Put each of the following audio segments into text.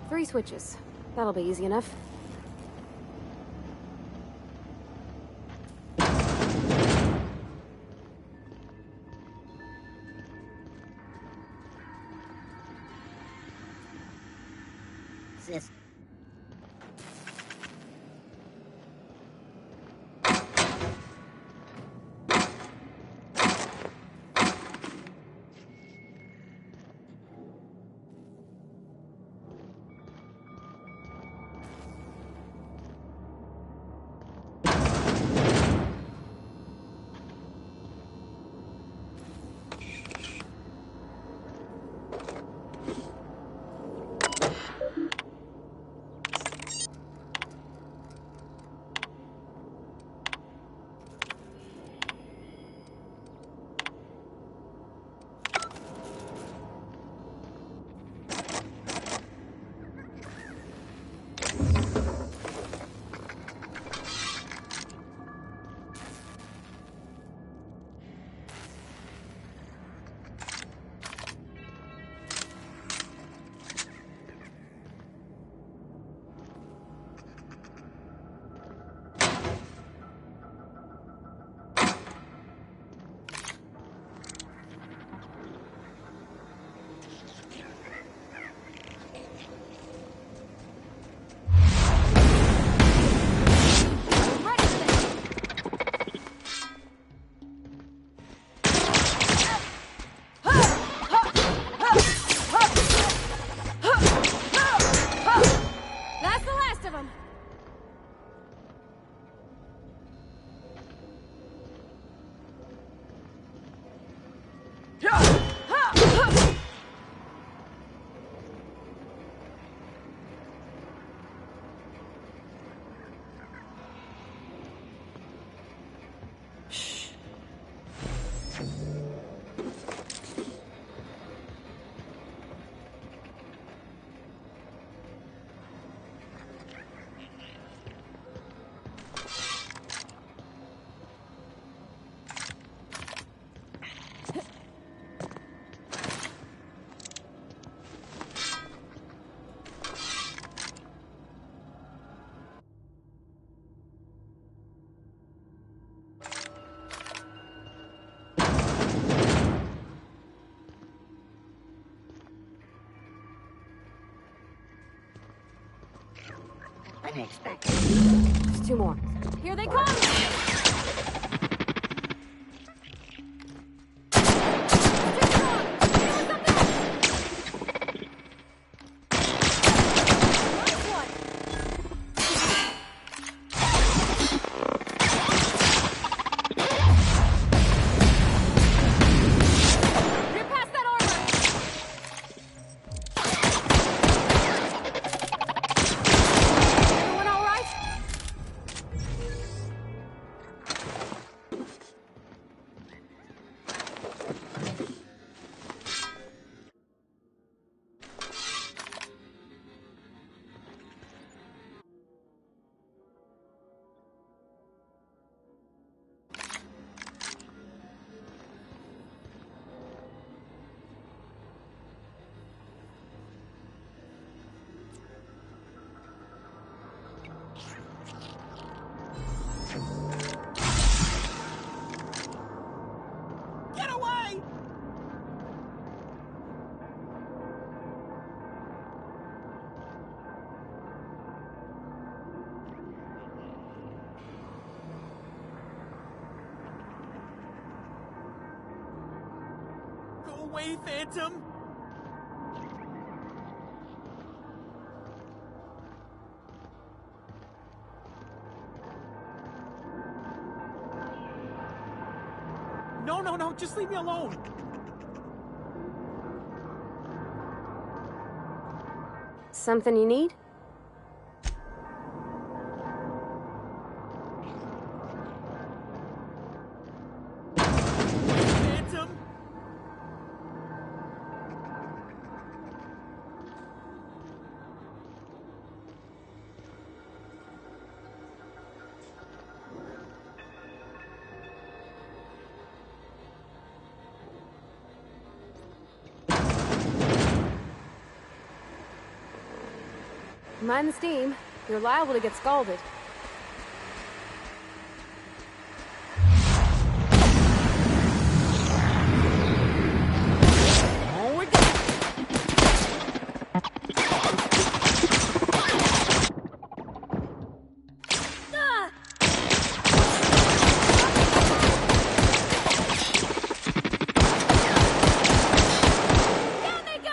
3 switches. That'll be easy enough. Sis. There's 2 more. Here they come! Away, Phantom! No, just leave me alone! Something you need? Phantom! Mind the steam. You're liable to get scalded. Oh, we go! Down they go!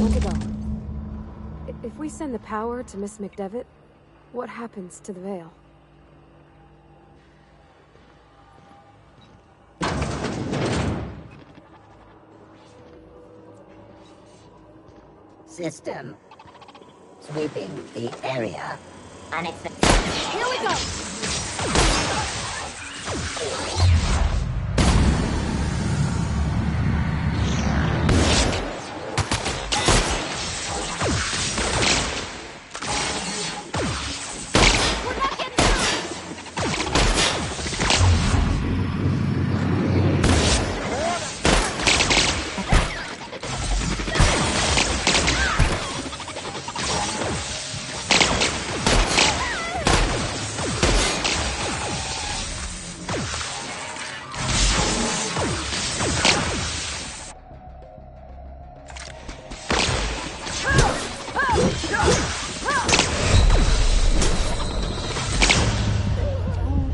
Want to go. If we send the power to Miss McDevitt, what happens to the veil? System. Sweeping the area. Unexpected. Here we go! We're not getting through!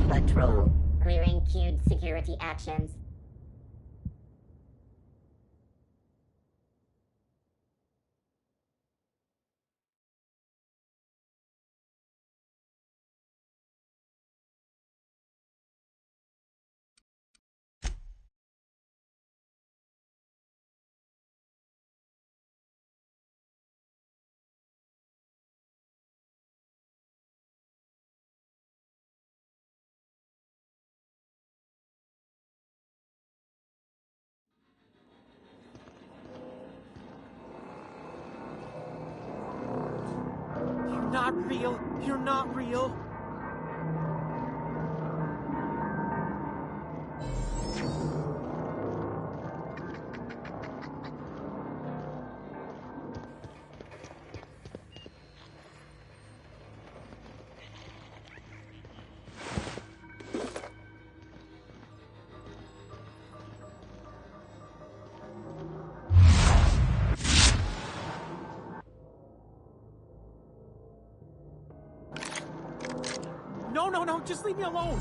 Patrol. Clearing queued security actions. You're not real. You're not real. No, no, no, just leave me alone.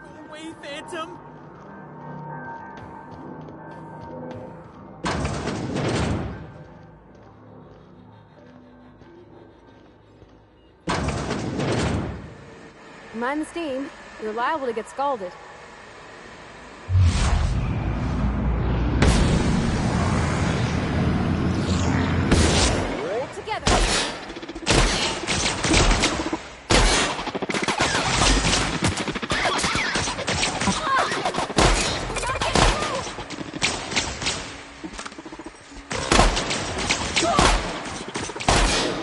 Go away, Phantom. Mind the steam. You're liable to get scalded. Together.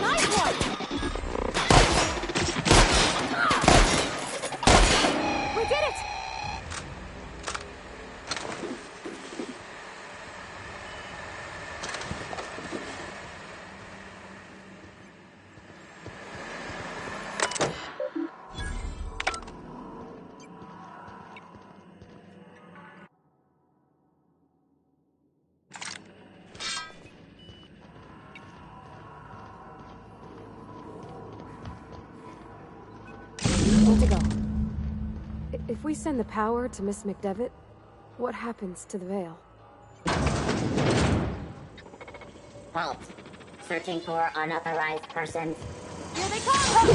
Nice one! We did it! If we send the power to Miss McDevitt, what happens to the Veil? Halt. Searching for unauthorized persons. Here they come!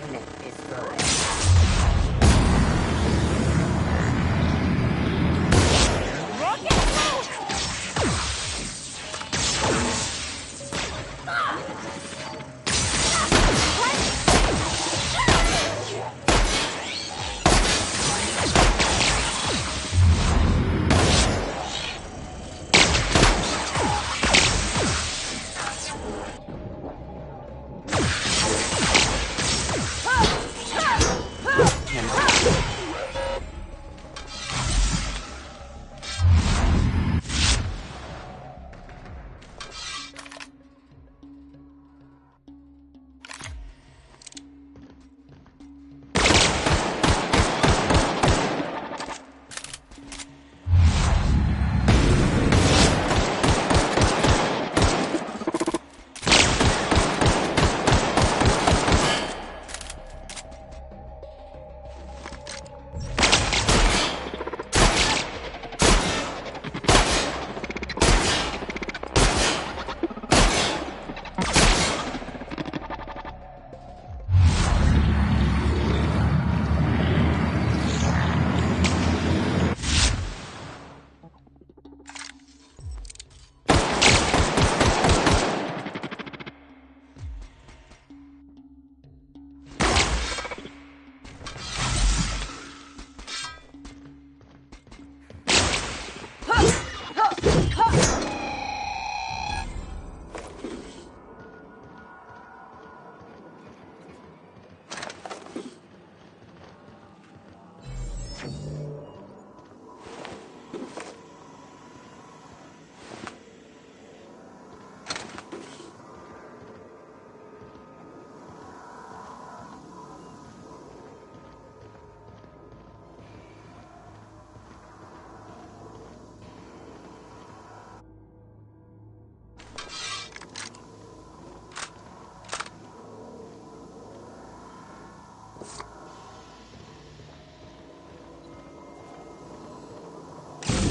Unit destroyed.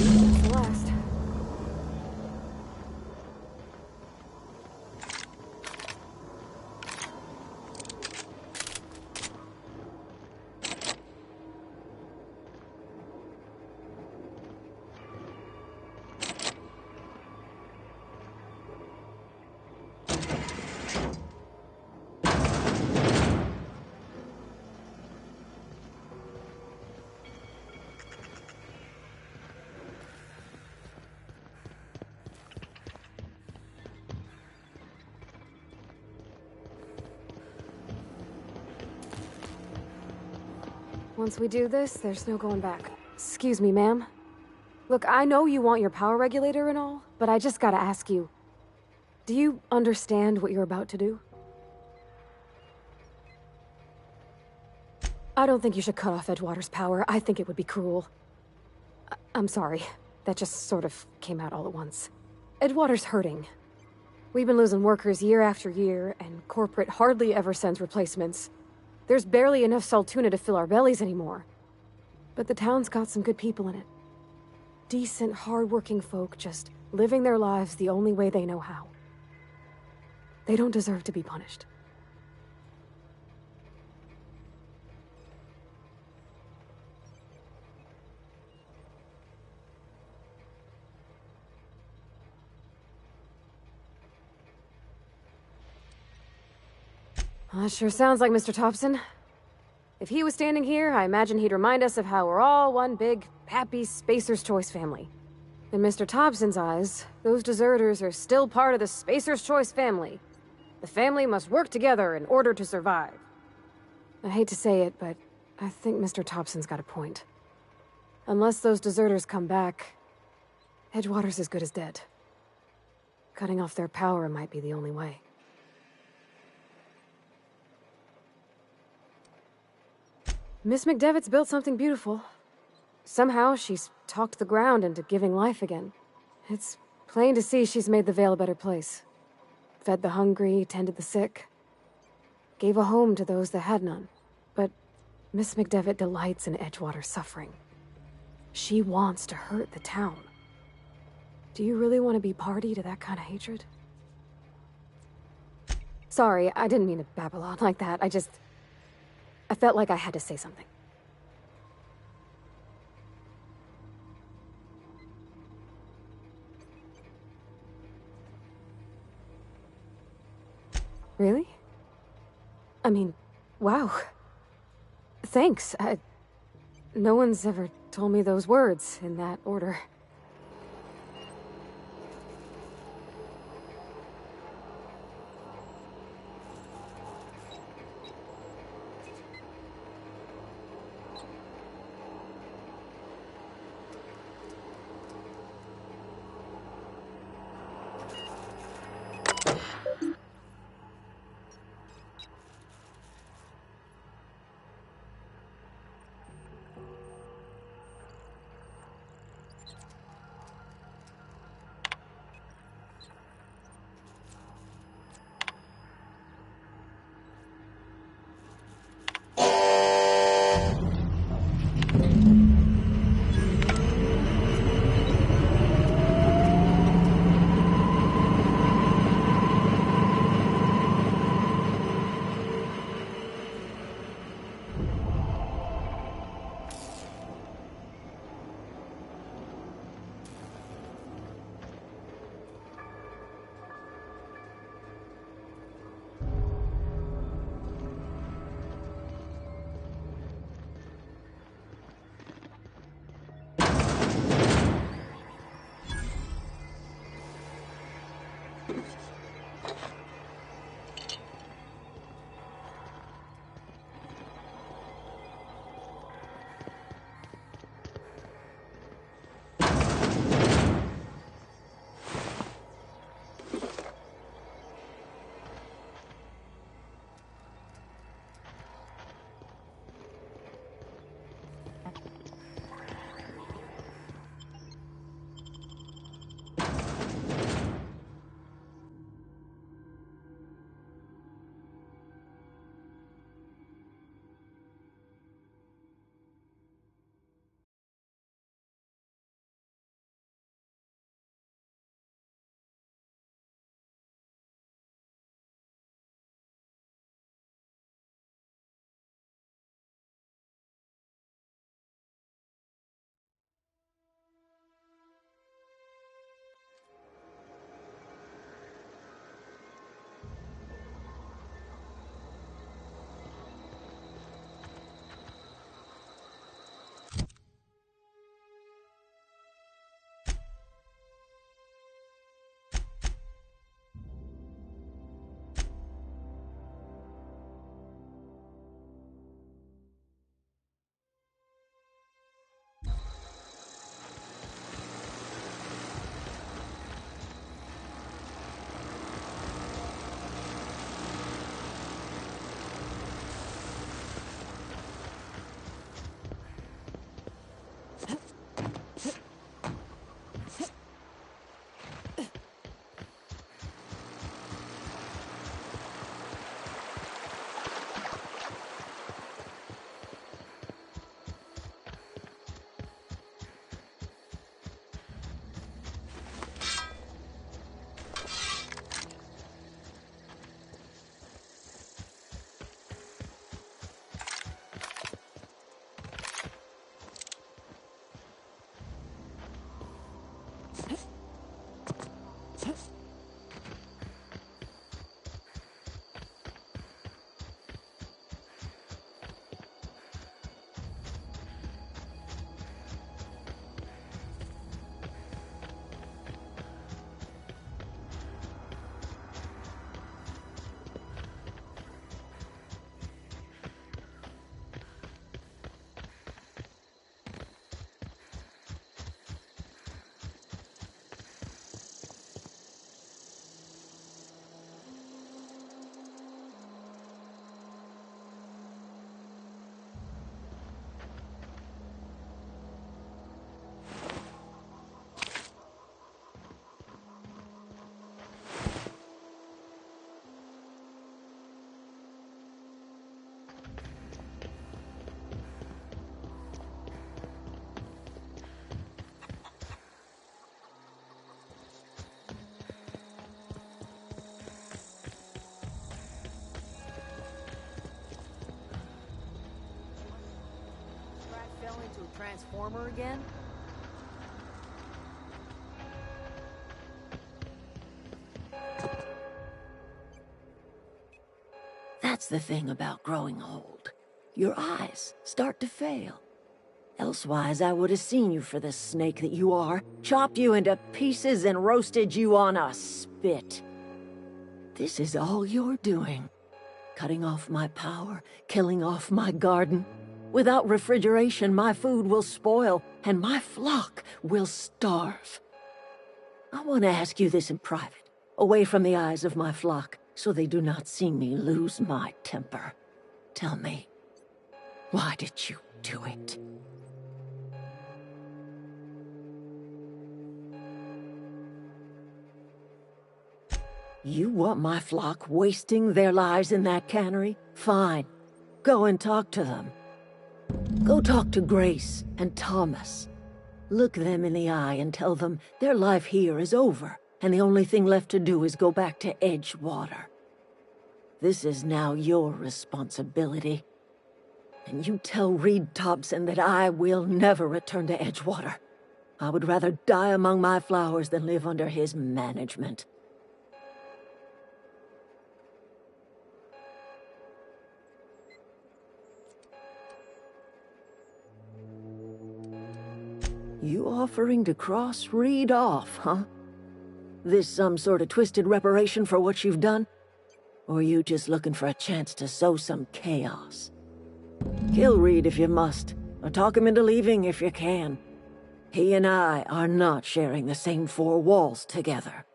The last. Once we do this, there's no going back. Excuse me, ma'am. Look, I know you want your power regulator and all, but I just gotta ask you. Do you understand what you're about to do? I don't think you should cut off Edgewater's power. I think it would be cruel. I'm sorry. That just sort of came out all at once. Edgewater's hurting. We've been losing workers year after year, and corporate hardly ever sends replacements. There's barely enough Saltuna to fill our bellies anymore. But the town's got some good people in it. Decent, hard-working folk just living their lives the only way they know how. They don't deserve to be punished. Well, that sure sounds like Mr. Thompson. If he was standing here, I imagine he'd remind us of how we're all one big, happy Spacer's Choice family. In Mr. Thompson's eyes, those deserters are still part of the Spacer's Choice family. The family must work together in order to survive. I hate to say it, but I think Mr. Thompson's got a point. Unless those deserters come back, Edgewater's as good as dead. Cutting off their power might be the only way. Miss McDevitt's built something beautiful. somehow she's talked the ground into giving life again. It's plain to see she's made the Vale a better place. Fed the hungry, tended the sick. Gave a home to those that had none. But Miss McDevitt delights in Edgewater's suffering. She wants to hurt the town. Do you really want to be party to that kind of hatred? Sorry, I didn't mean to babble on like that. I felt like I had to say something. Really? I mean, wow. Thanks. No one's ever told me those words in that order. transformer again? That's the thing about growing old. Your eyes start to fail. Elsewise, I would have seen you for the snake that you are, chopped you into pieces and roasted you on a spit. This is all you're doing. Cutting off my power, killing off my garden. Without refrigeration, my food will spoil, and my flock will starve. I want to ask you this in private, away from the eyes of my flock, so they do not see me lose my temper. Tell me, why did you do it? You want my flock wasting their lives in that cannery? Fine. Go and talk to them. Go talk to Grace and Thomas. Look them in the eye and tell them their life here is over, and the only thing left to do is go back to Edgewater. This is now your responsibility. And you tell Reed Thompson that I will never return to Edgewater. I would rather die among my flowers than live under his management. You offering to cross Reed off, huh? This some sort of twisted reparation for what you've done? Or you just looking for a chance to sow some chaos? Kill Reed if you must, or talk him into leaving if you can. He and I are not sharing the same four walls together.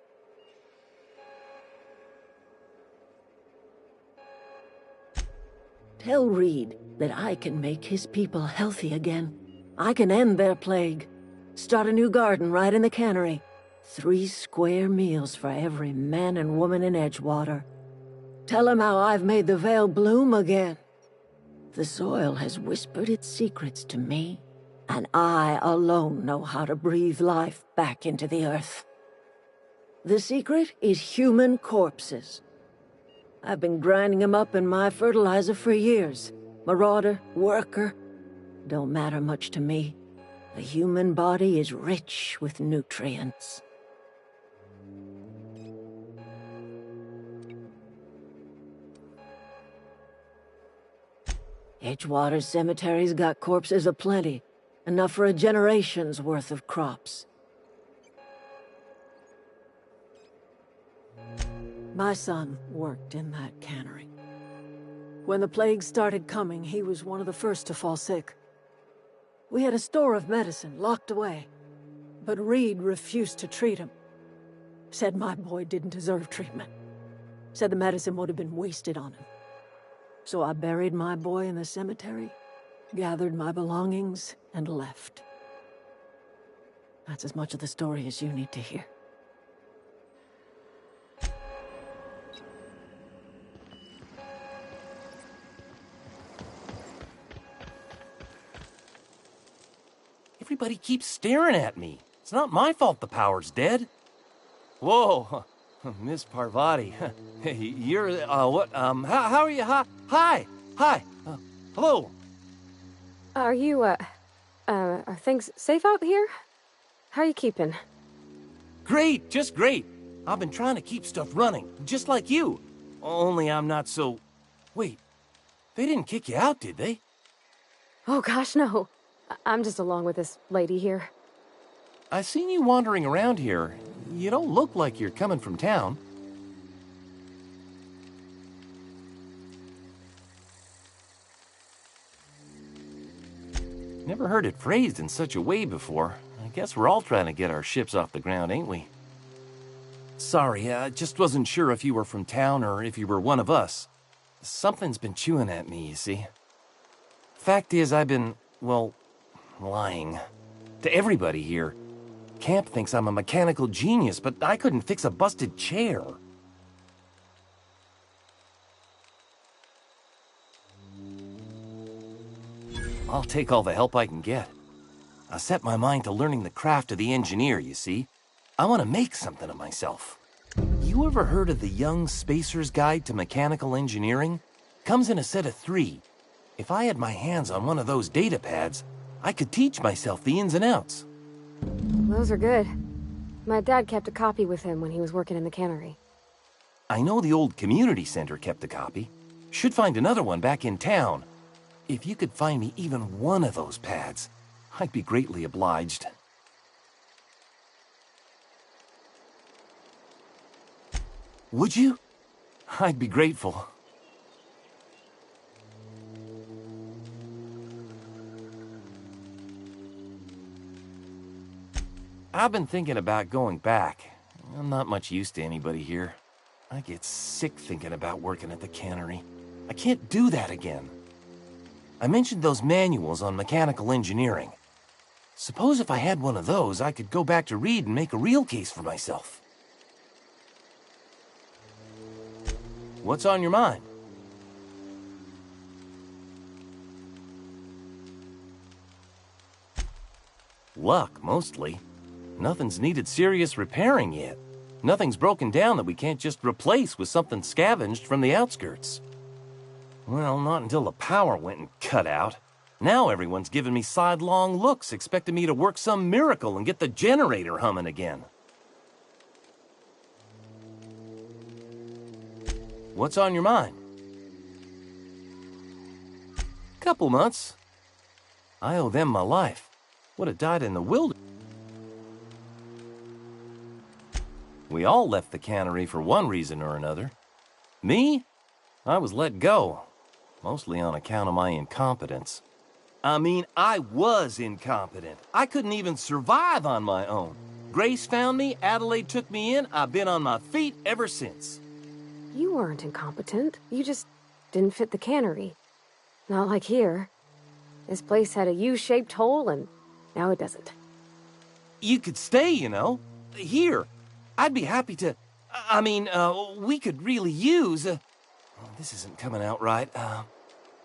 Tell Reed that I can make his people healthy again. I can end their plague. Start a new garden right in the cannery. 3 square meals for every man and woman in Edgewater. Tell him how I've made the Vale bloom again. The soil has whispered its secrets to me, and I alone know how to breathe life back into the earth. The secret is human corpses. I've been grinding them up in my fertilizer for years. Marauder, worker, don't matter much to me. The human body is rich with nutrients. Edgewater Cemetery's got corpses aplenty, enough for a generation's worth of crops. My son worked in that cannery. When the plague started coming, he was one of the first to fall sick. We had a store of medicine locked away, but Reed refused to treat him. Said my boy didn't deserve treatment. Said the medicine would have been wasted on him. So I buried my boy in the cemetery, gathered my belongings, and left. That's as much of the story as you need to hear. Everybody keeps staring at me. It's not my fault the power's dead. Whoa, Miss Parvati. Hey, you're, what, how are you? Hi, hello. Are you, are things safe out here? How are you keeping? Great, just great. I've been trying to keep stuff running, just like you. Only I'm not so... Wait, they didn't kick you out, did they? Oh gosh, no. I'm just along with this lady here. I seen you wandering around here. You don't look like you're coming from town. Never heard it phrased in such a way before. I guess we're all trying to get our ships off the ground, ain't we? Sorry, I just wasn't sure if you were from town or if you were one of us. Something's been chewing at me, you see. Fact is, I've been, well, lying. To everybody here. Camp thinks I'm a mechanical genius, but I couldn't fix a busted chair. I'll take all the help I can get. I set my mind to learning the craft of the engineer, you see. I want to make something of myself. You ever heard of the Young Spacer's Guide to Mechanical Engineering? Comes in a set of 3. If I had my hands on one of those data pads, I could teach myself the ins and outs. Those are good. My dad kept a copy with him when he was working in the cannery. I know the old community center kept a copy. Should find another one back in town. If you could find me even one of those pads, I'd be greatly obliged. Would you? I'd be grateful. I've been thinking about going back. I'm not much use to anybody here. I get sick thinking about working at the cannery. I can't do that again. I mentioned those manuals on mechanical engineering. Suppose if I had one of those, I could go back to read and make a real case for myself. What's on your mind? Luck, mostly. Nothing's needed serious repairing yet. Nothing's broken down that we can't just replace with something scavenged from the outskirts. Well, not until the power went and cut out. Now everyone's giving me sidelong looks, expecting me to work some miracle and get the generator humming again. What's on your mind? Couple months. I owe them my life. Would have died in the wilderness. We all left the cannery for one reason or another. Me? I was let go, mostly on account of my incompetence. I mean, I was incompetent. I couldn't even survive on my own. Grace found me, Adelaide took me in, I've been on my feet ever since. You weren't incompetent. You just didn't fit the cannery. Not like here. This place had a U-shaped hole, and now it doesn't. You could stay, you know. Here. I'd be happy to... we could really use... this isn't coming out right.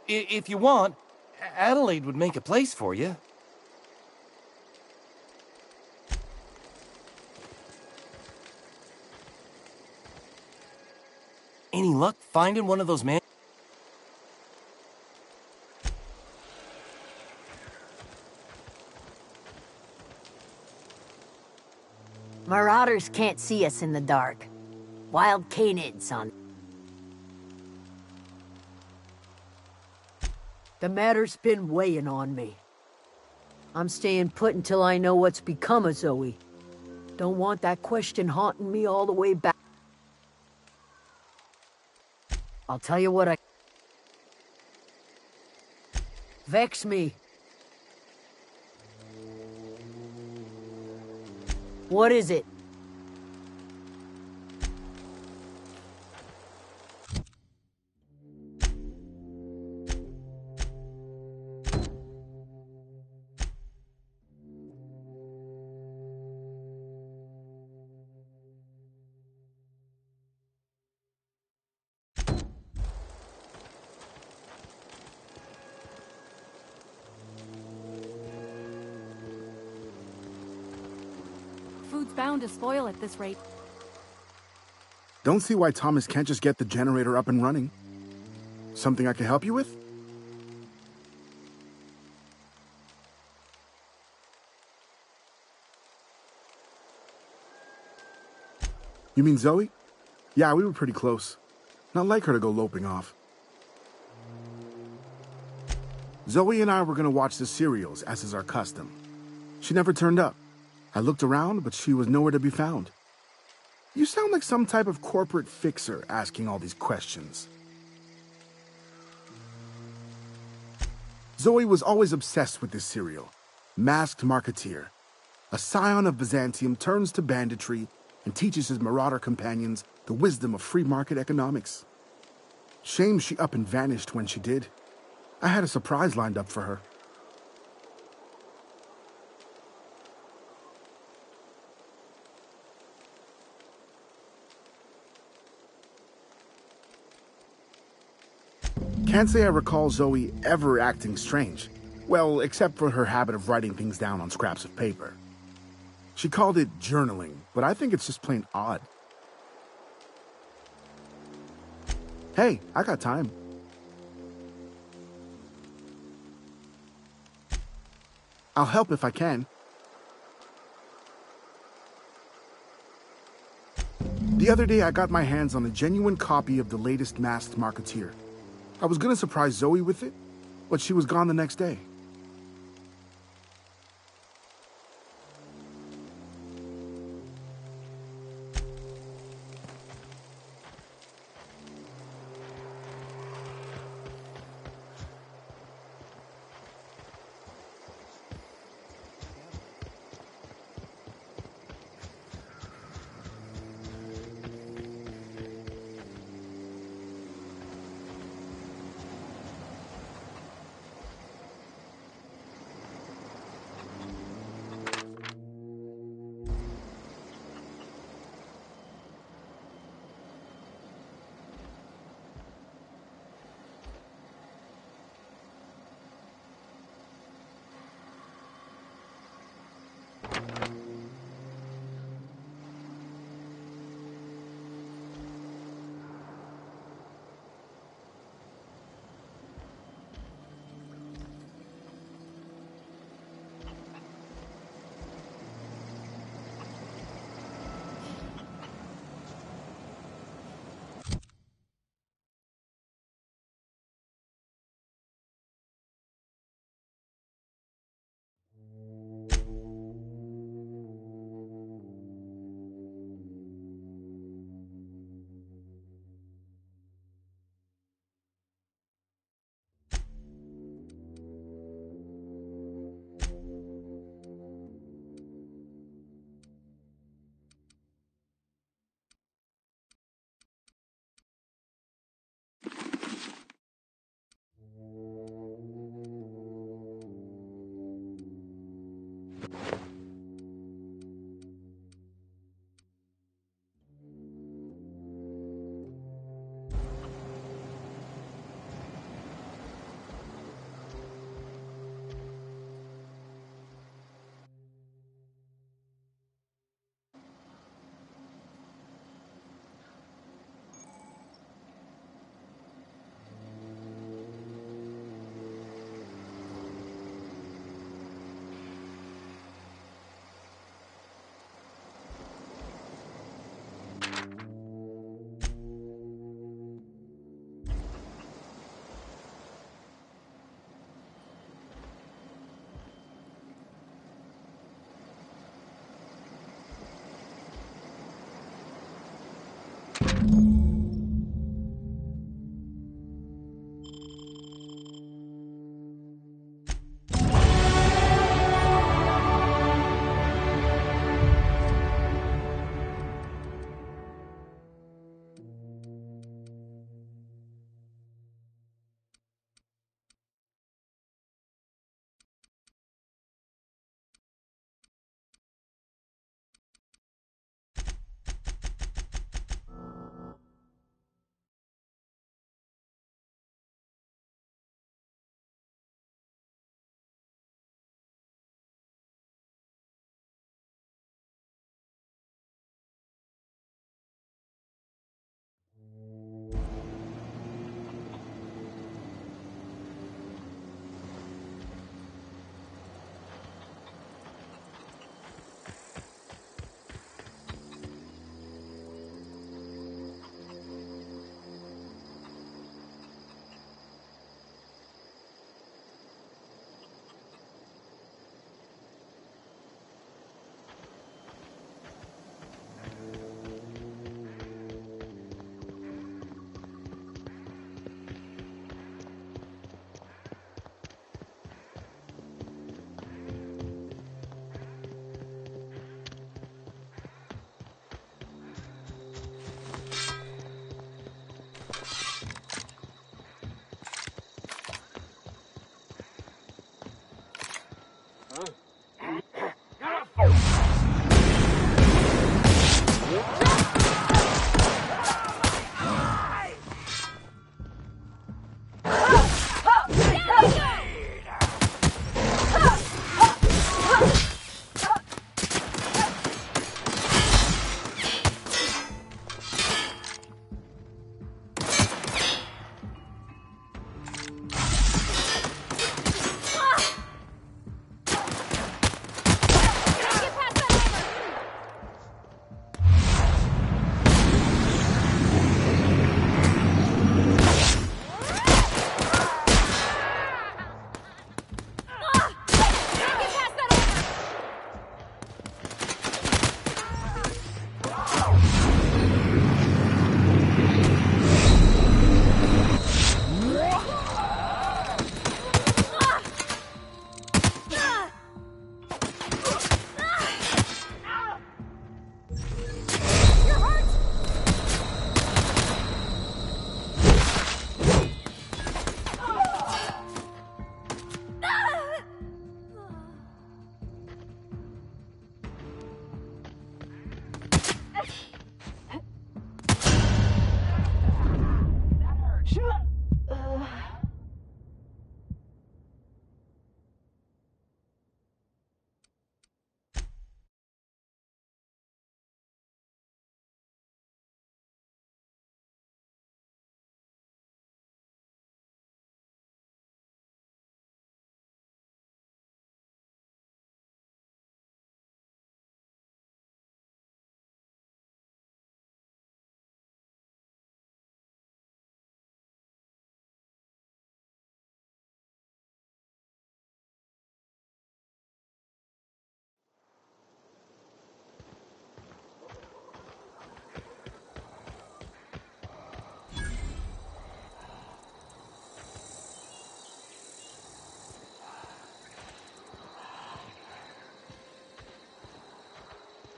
If you want, Adelaide would make a place for you. Any luck finding one of those men? Marauders can't see us in the dark. Wild canids on... The matter's been weighing on me. I'm staying put until I know what's become of Zoe. Don't want that question haunting me all the way back. I'll tell you what vex me. What is it? Food's bound to spoil at this rate. Don't see why Thomas can't just get the generator up and running. Something I can help you with? You mean Zoe? Yeah, we were pretty close. Not like her to go loping off. Zoe and I were gonna watch the serials, as is our custom. She never turned up. I looked around, but she was nowhere to be found. You sound like some type of corporate fixer asking all these questions. Zoe was always obsessed with this serial. Masked Marketeer. A scion of Byzantium turns to banditry and teaches his marauder companions the wisdom of free market economics. Shame she up and vanished when she did. I had a surprise lined up for her. Can't say I recall Zoe ever acting strange. Well, except for her habit of writing things down on scraps of paper. She called it journaling, but I think it's just plain odd. Hey, I got time. I'll help if I can. The other day, I got my hands on a genuine copy of the latest Masked Marketeer. I was gonna surprise Zoe with it, but she was gone the next day.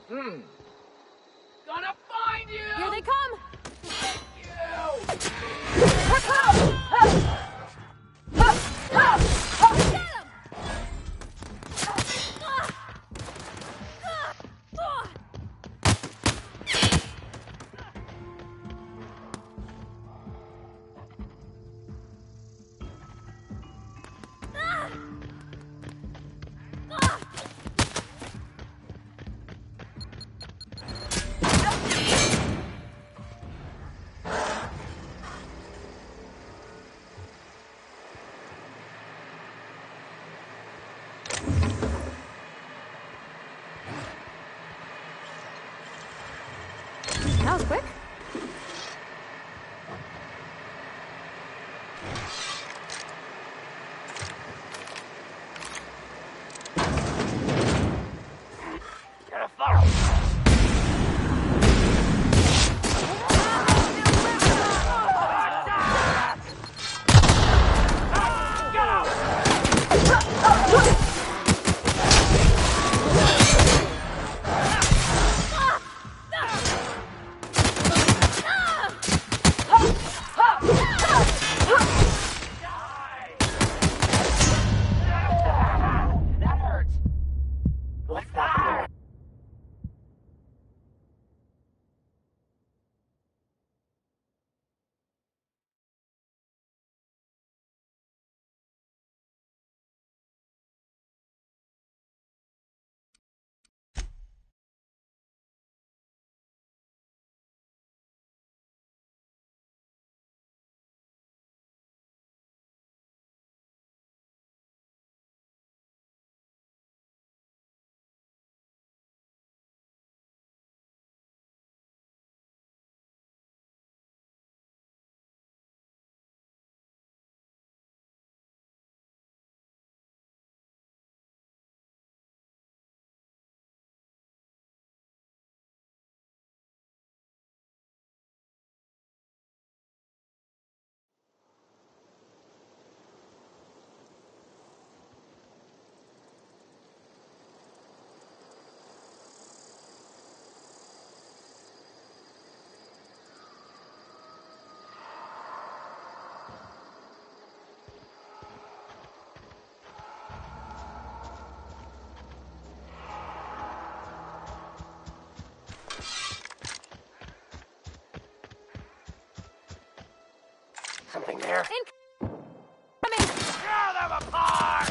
Gonna find you! Here they come! That was quick. Something there. Incoming! Tear them apart!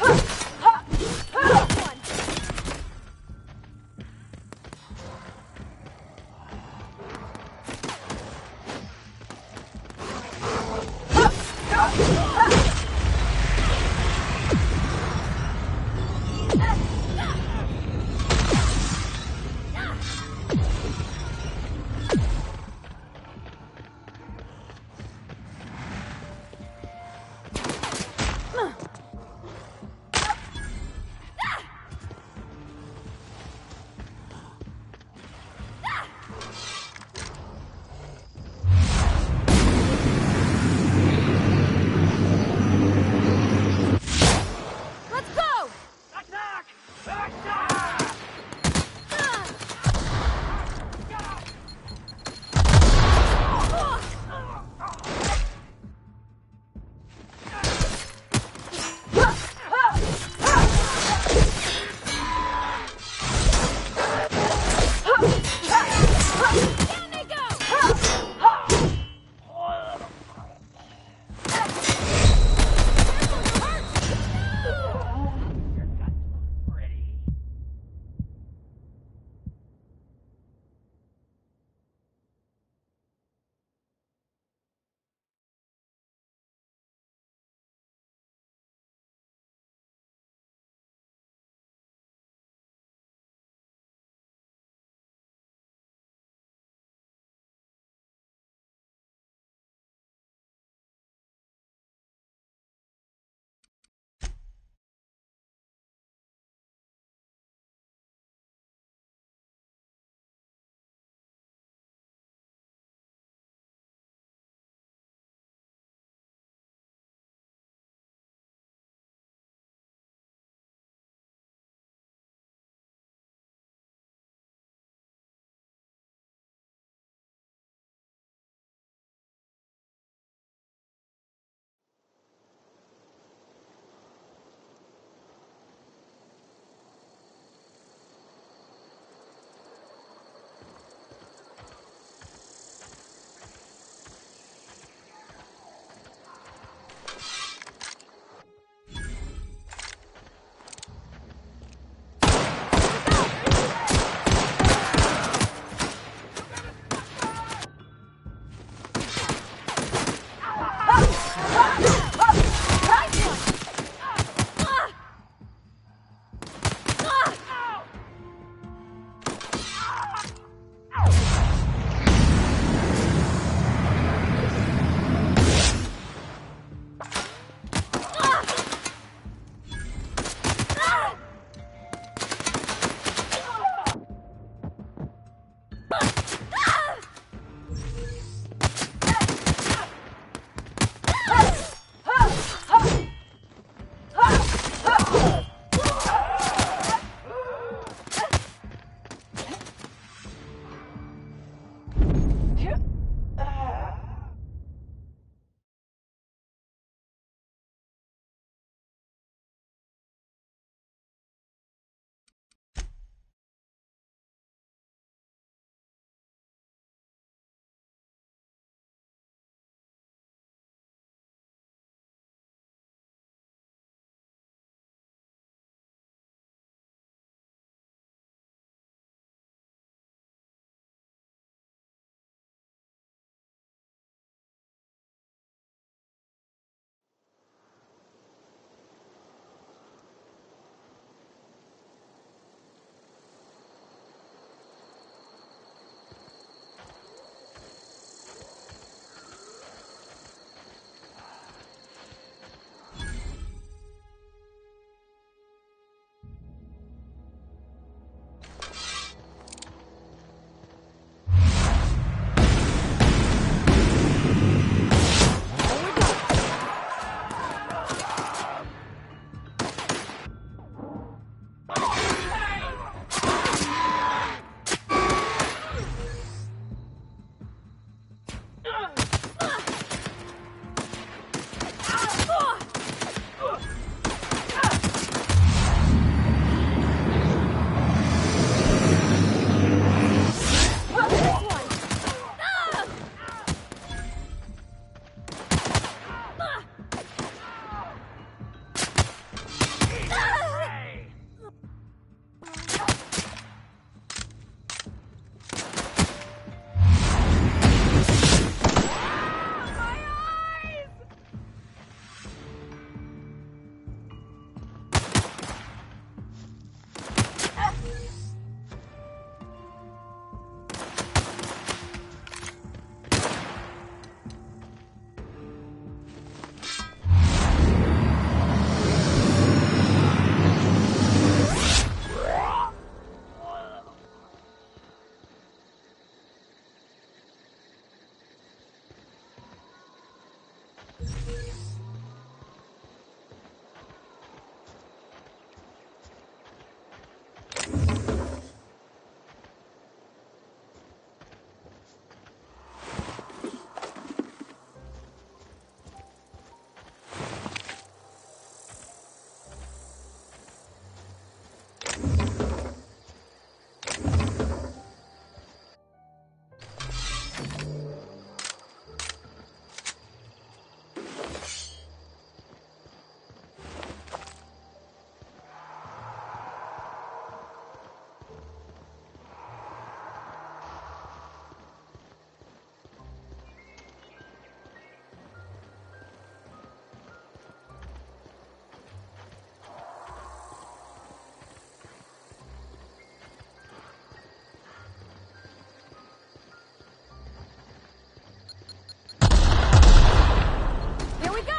Here we go!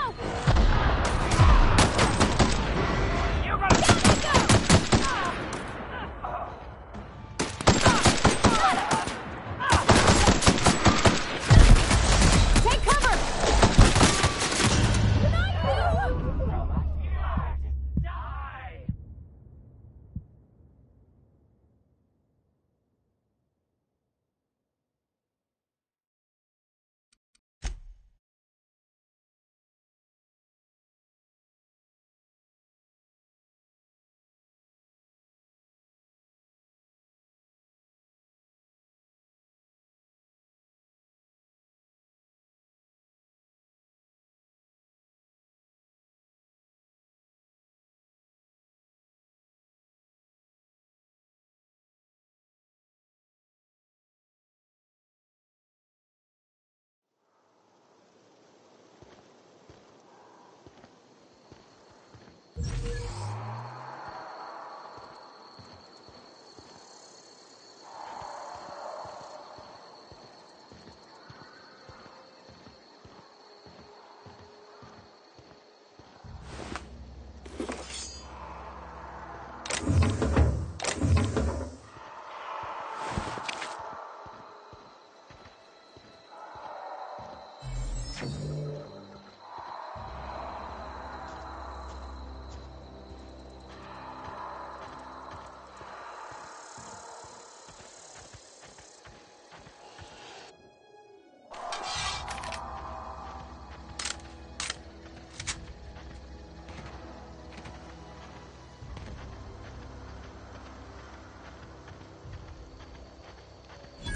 Take cover! Die!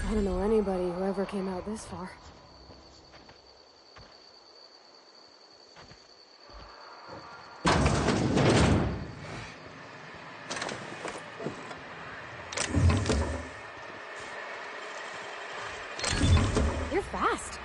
I don't know anybody who ever came out this far. You're fast.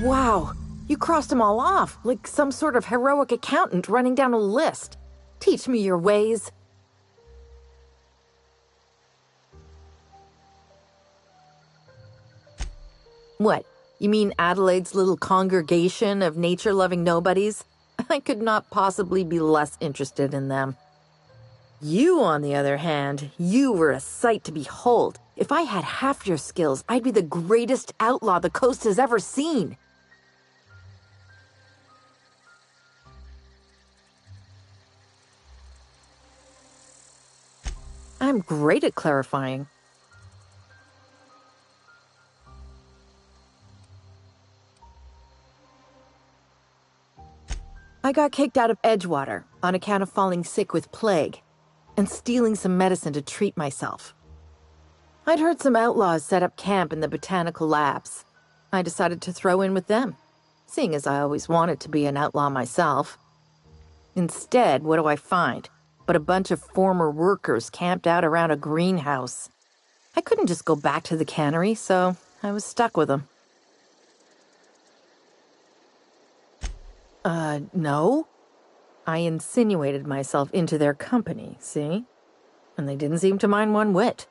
Wow, you crossed them all off, like some sort of heroic accountant running down a list. Teach me your ways. What, you mean Adelaide's little congregation of nature-loving nobodies? I could not possibly be less interested in them. You, on the other hand, you were a sight to behold. If I had half your skills, I'd be the greatest outlaw the coast has ever seen. I'm great at clarifying. I got kicked out of Edgewater on account of falling sick with plague and stealing some medicine to treat myself. I'd heard some outlaws set up camp in the botanical labs. I decided to throw in with them, seeing as I always wanted to be an outlaw myself. Instead, what do I find? But a bunch of former workers camped out around a greenhouse. I couldn't just go back to the cannery, so I was stuck with them. No. I insinuated myself into their company, see? And they didn't seem to mind one whit.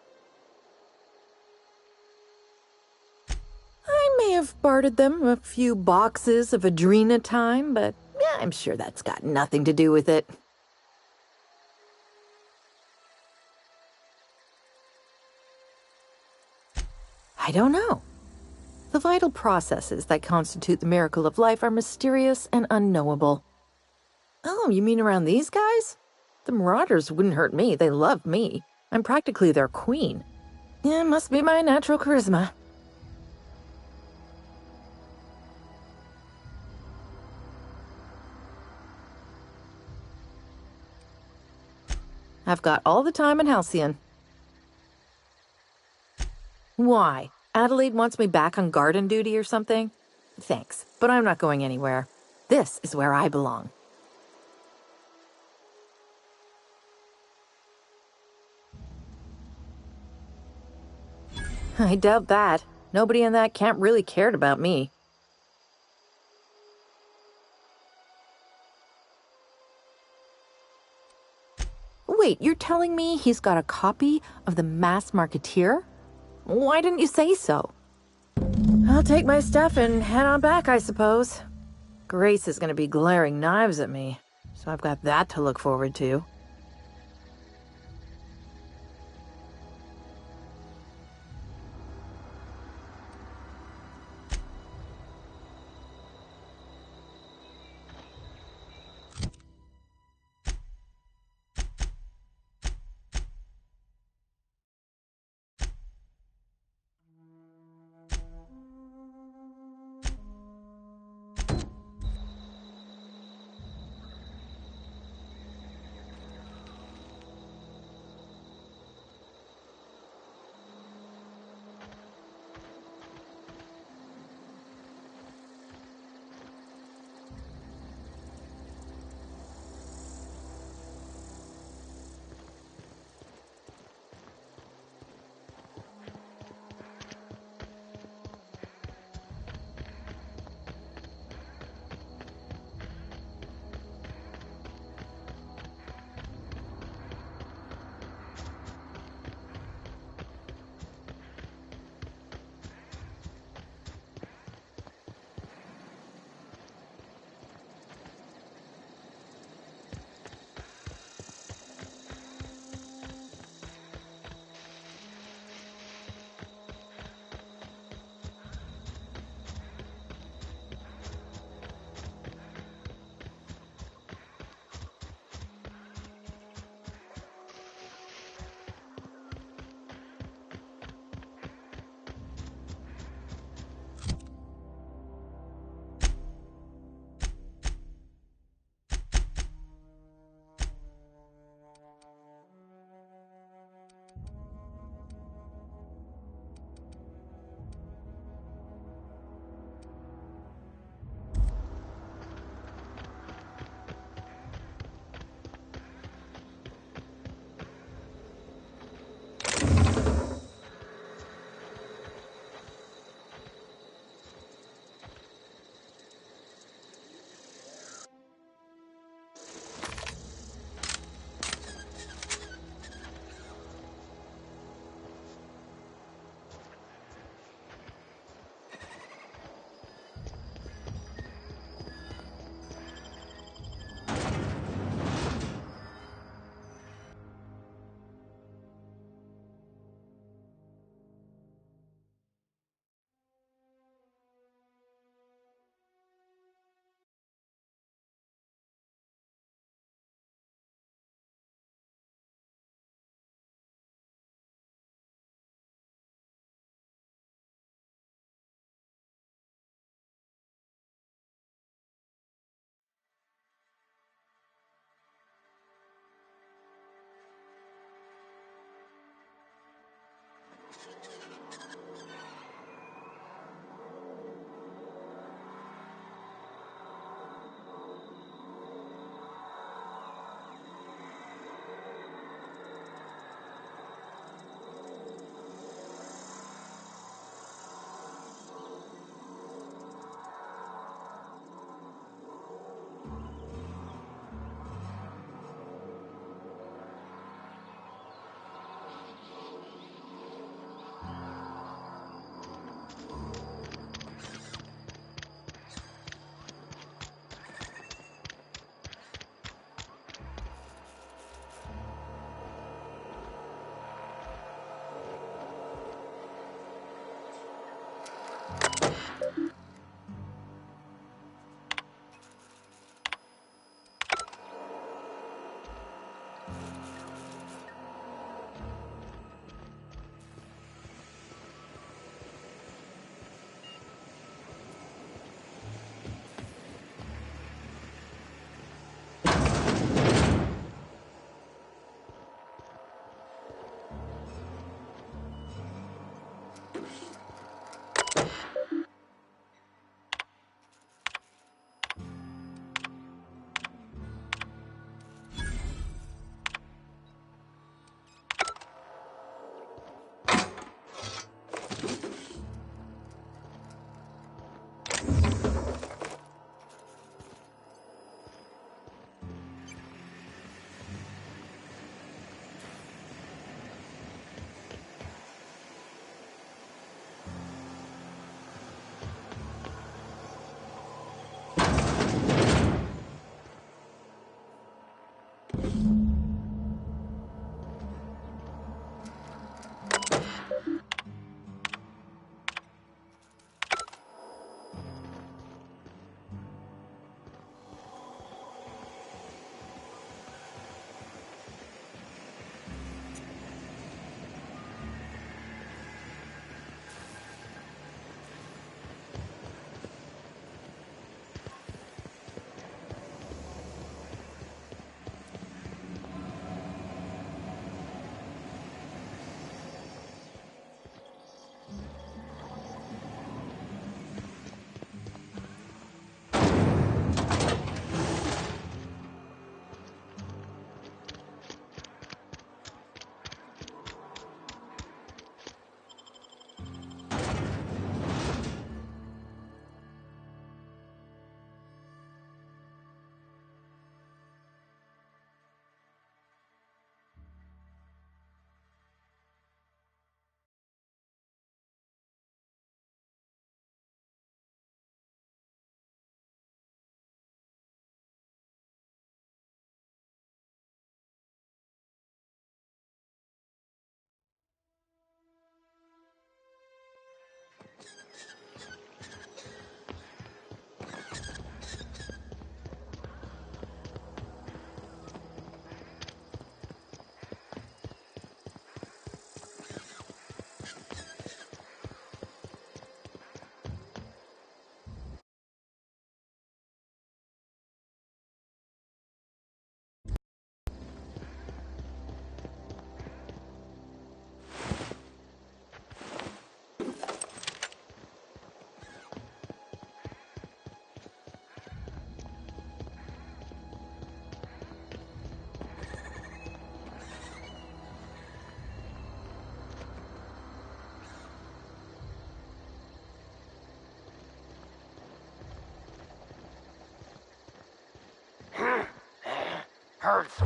I may have bartered them a few boxes of Adrena time, but yeah, I'm sure that's got nothing to do with it. I don't know. The vital processes that constitute the miracle of life are mysterious and unknowable. Oh, you mean around these guys? The Marauders wouldn't hurt me. They love me. I'm practically their queen. Yeah, it must be my natural charisma. I've got all the time in Halcyon. Why? Adelaide wants me back on garden duty or something? Thanks, but I'm not going anywhere. This is where I belong. I doubt that. Nobody in that camp really cared about me. Wait, you're telling me he's got a copy of the Mass Marketeer? Why didn't you say so? I'll take my stuff and head on back, I suppose. Grace is going to be glaring knives at me, so I've got that to look forward to. Hurts.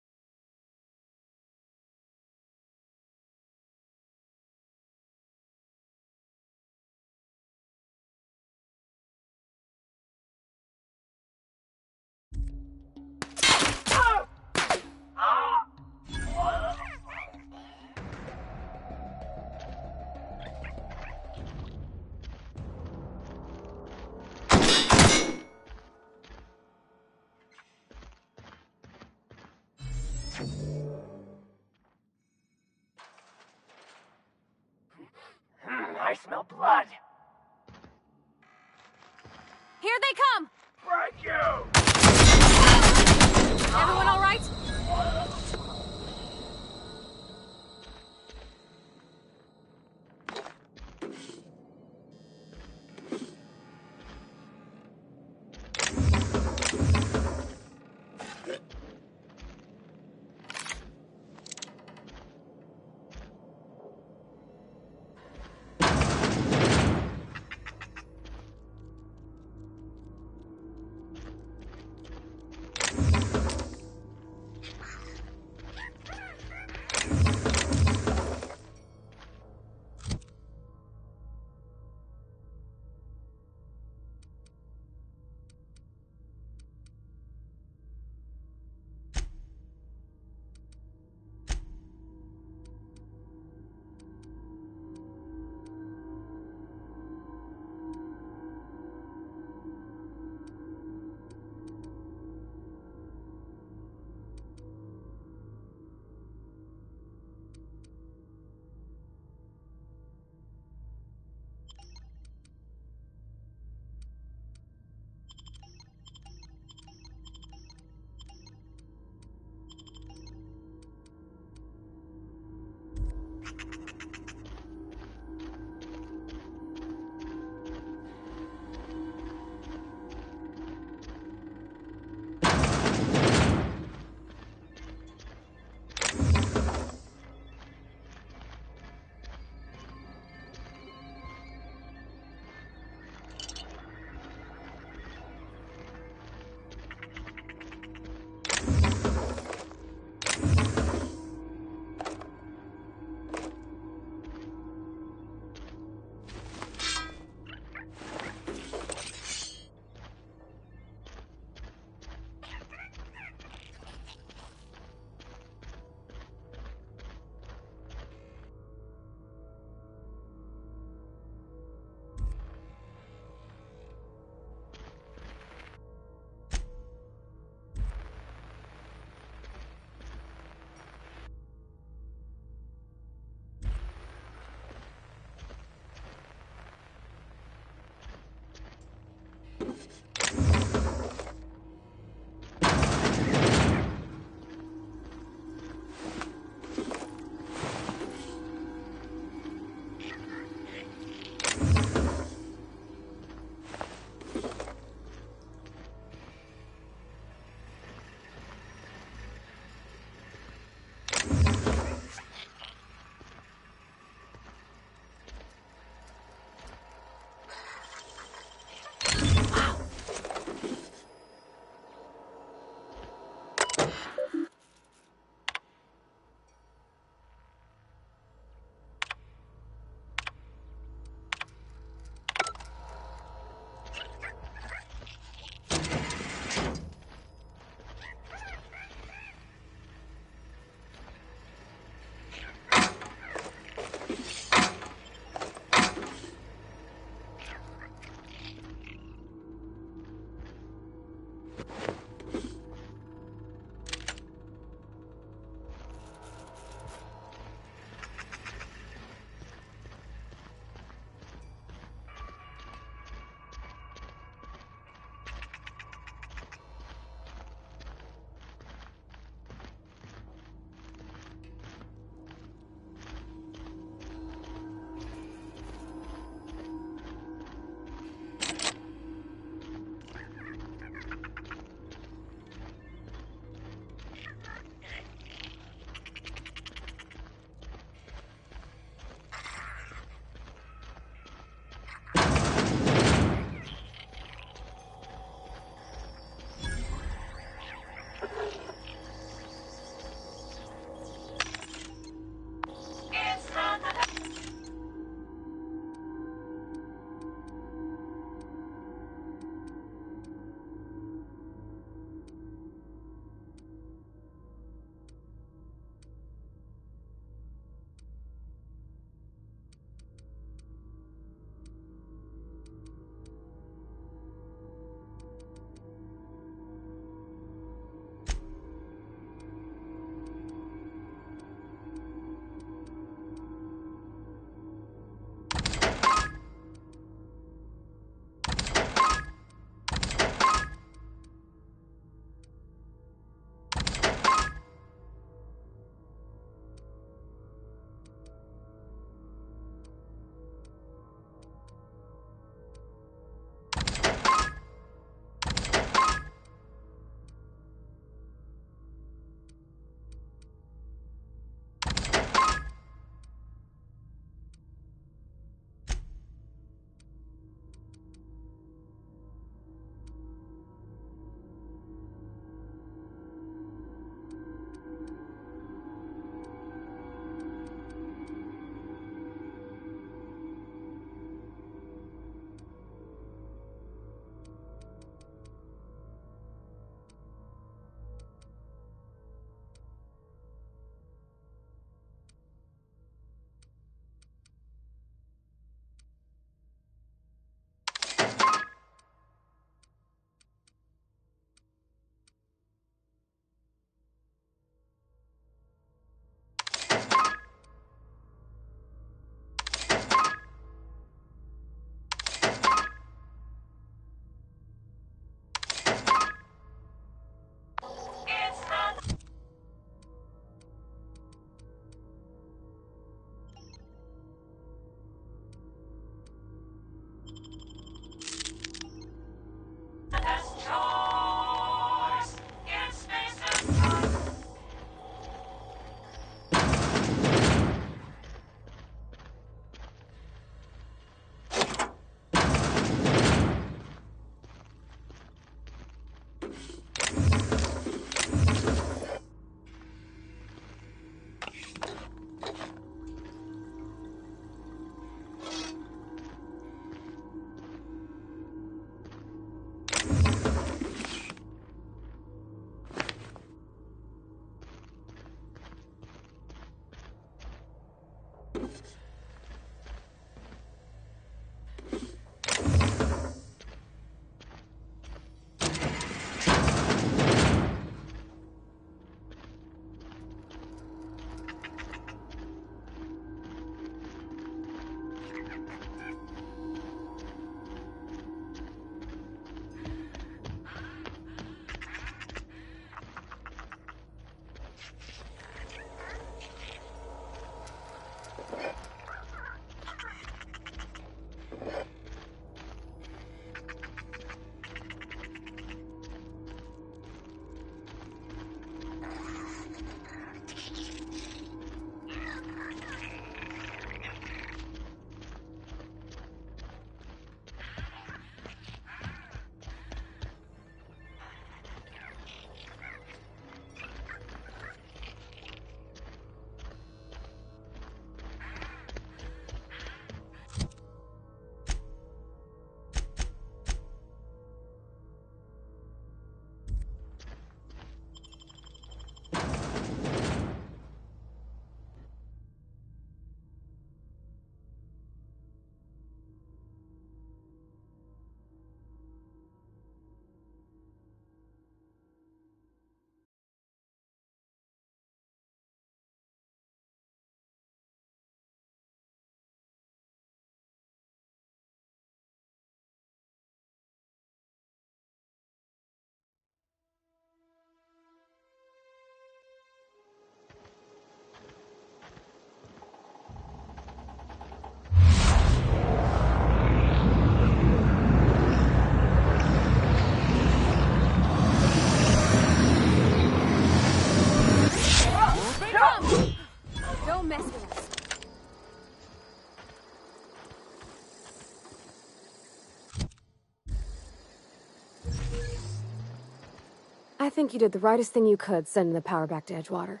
I think you did the rightest thing you could sending the power back to Edgewater.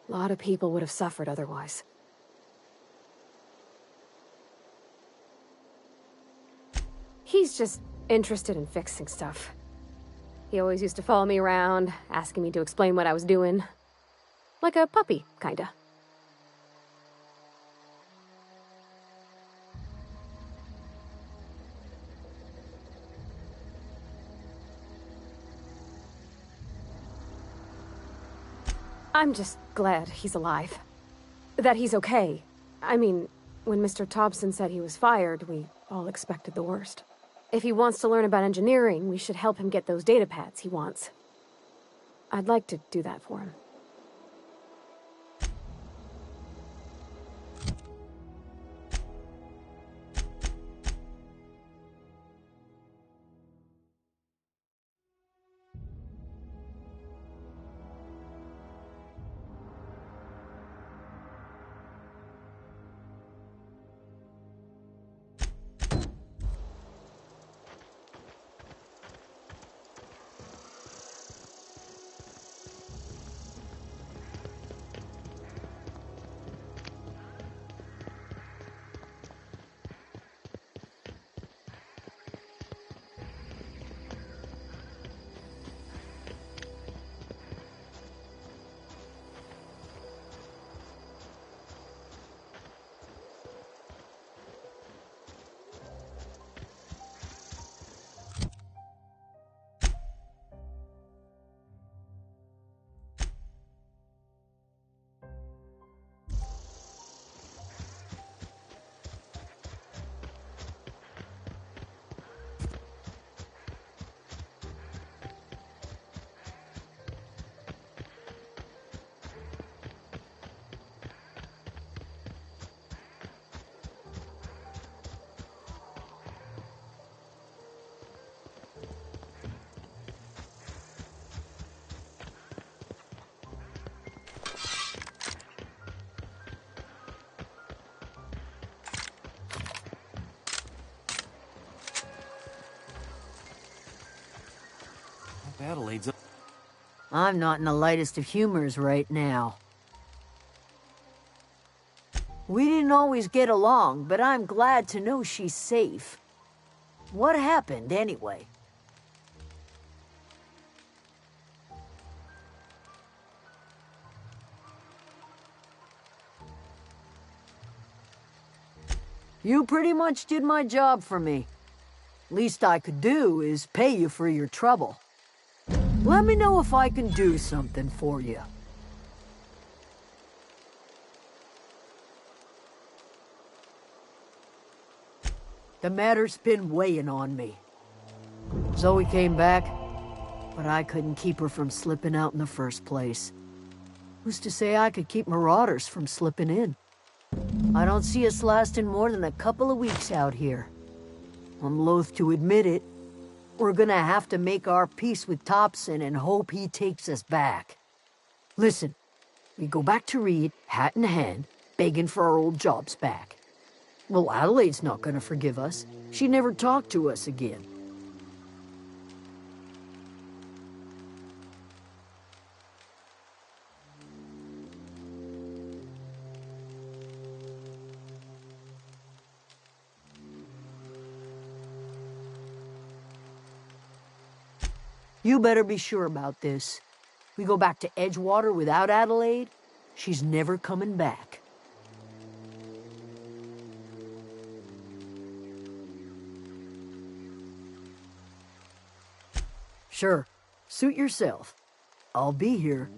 A lot of people would have suffered otherwise. He's just interested in fixing stuff. He always used to follow me around, asking me to explain what I was doing. Like a puppy, kinda. I'm just glad he's alive. That he's okay. I mean, when Mr. Thompson said he was fired, we all expected the worst. If he wants to learn about engineering, we should help him get those data pads he wants. I'd like to do that for him. Adelaide's up. I'm not in the lightest of humors right now. We didn't always get along, but I'm glad to know she's safe. What happened, anyway? You pretty much did my job for me. Least I could do is pay you for your trouble. Let me know if I can do something for you. The matter's been weighing on me. Zoe came back, but I couldn't keep her from slipping out in the first place. Who's to say I could keep marauders from slipping in? I don't see us lasting more than a couple of weeks out here. I'm loath to admit it. We're gonna have to make our peace with Thompson and hope he takes us back. Listen, we go back to Reed, hat in hand, begging for our old jobs back. Well, Adelaide's not gonna forgive us. She never talked to us again. You better be sure about this. We go back to Edgewater without Adelaide, she's never coming back. Sure, suit yourself. I'll be here.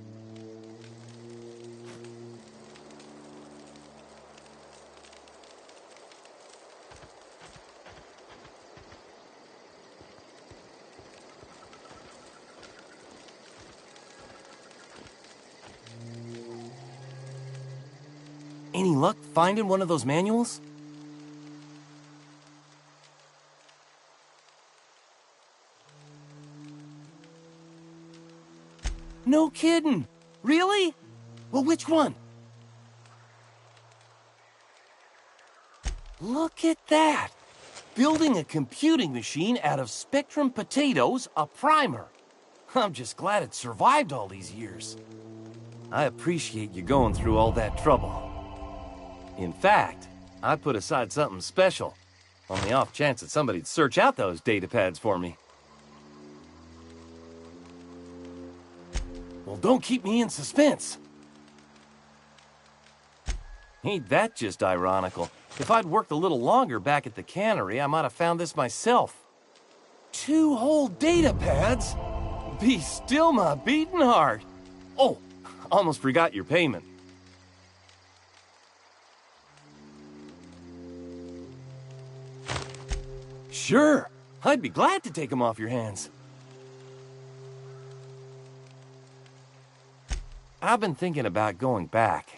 Any luck finding one of those manuals? No kidding! Really? Well, which one? Look at that! Building a computing machine out of Spectrum potatoes, a primer. I'm just glad it survived all these years. I appreciate you going through all that trouble. In fact, I put aside something special, on the off chance that somebody'd search out those data pads for me. Well, don't keep me in suspense. Ain't that just ironical? If I'd worked a little longer back at the cannery, I might have found this myself. 2 whole data pads? Be still my beating heart. Oh, almost forgot your payment. Sure, I'd be glad to take them off your hands. I've been thinking about going back.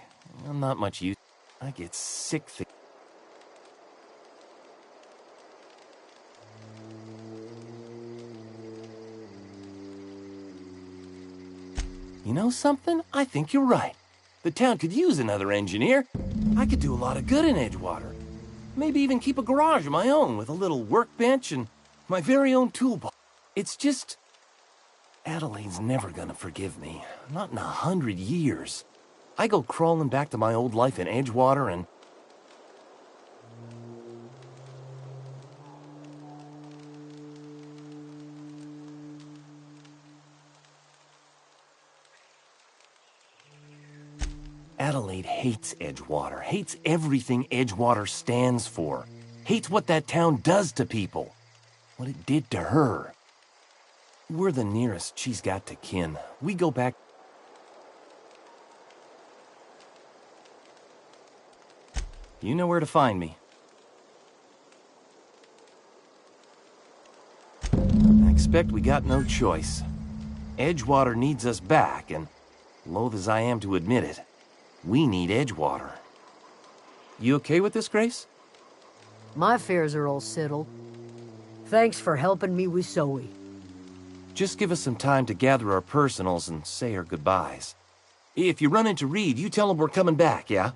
I'm not much use. I get sick thinking. You know something? I think you're right. The town could use another engineer. I could do a lot of good in Edgewater. Maybe even keep a garage of my own with a little workbench and my very own toolbox. It's just... Adelaide's never gonna forgive me. Not in 100 years. I go crawling back to my old life in Edgewater and... Adelaide hates Edgewater, hates everything Edgewater stands for, hates what that town does to people, what it did to her. We're the nearest she's got to kin. We go back... You know where to find me. I expect we got no choice. Edgewater needs us back, and loath as I am to admit it, we need Edgewater. You okay with this, Grace? My affairs are all settled. Thanks for helping me with Zoe. Just give us some time to gather our personals and say our goodbyes. If you run into Reed, you tell him we're coming back, yeah?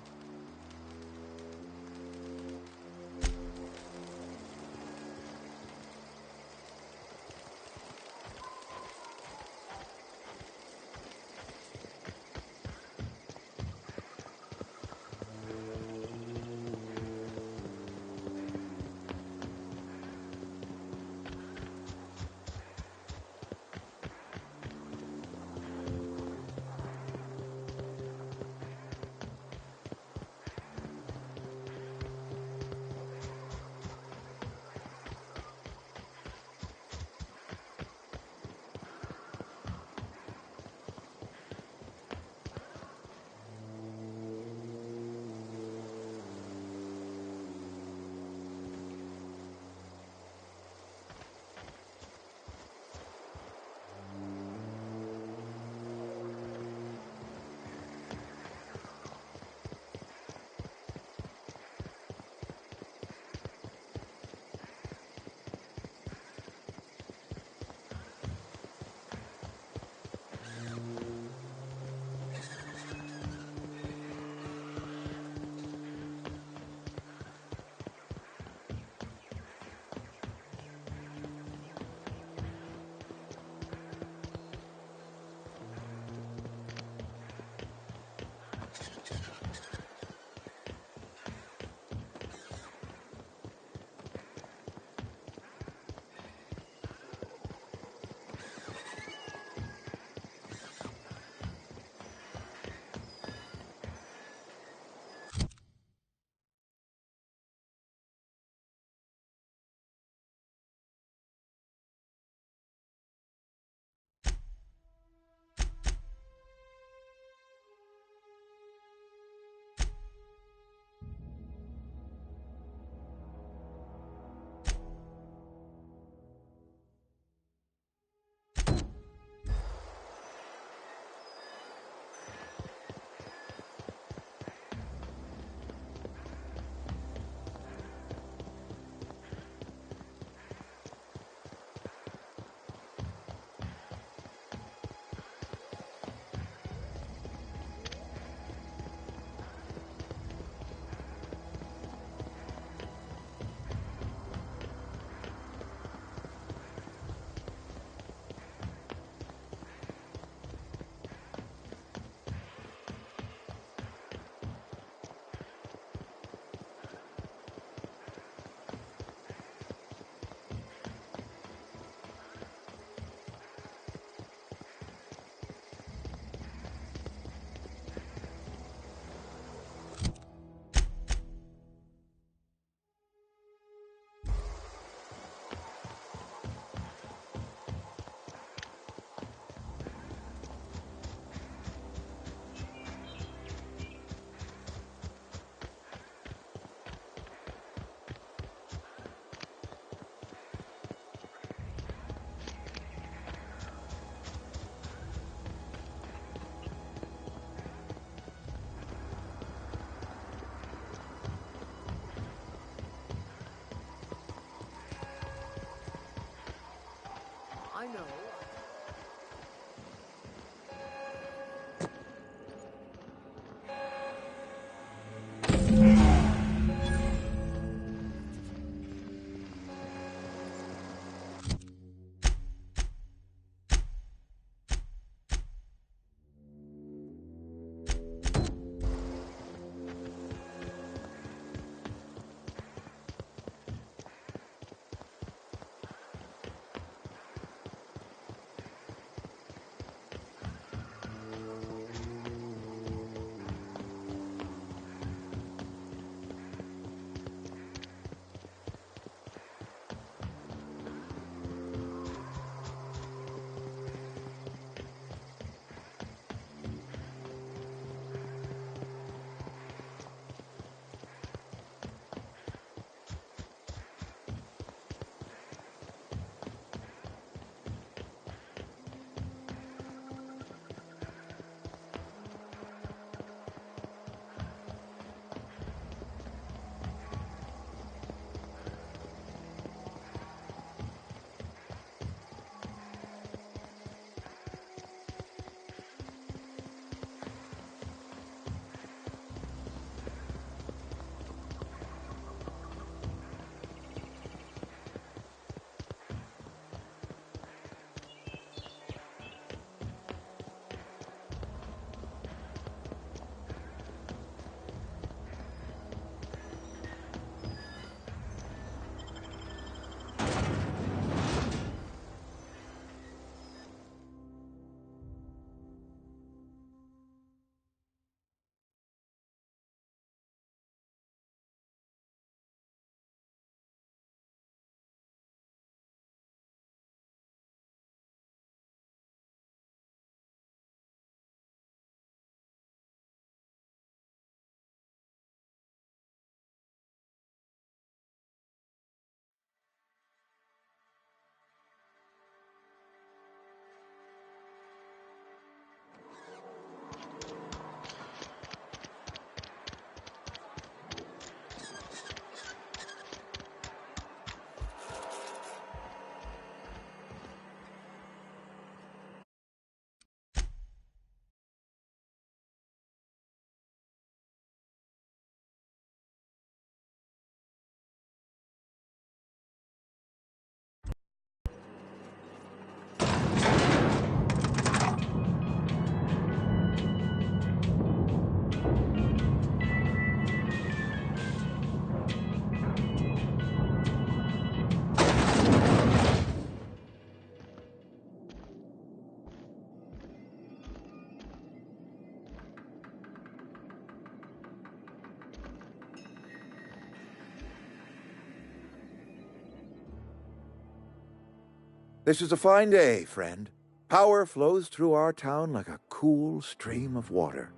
This is a fine day, friend. Power flows through our town like a cool stream of water.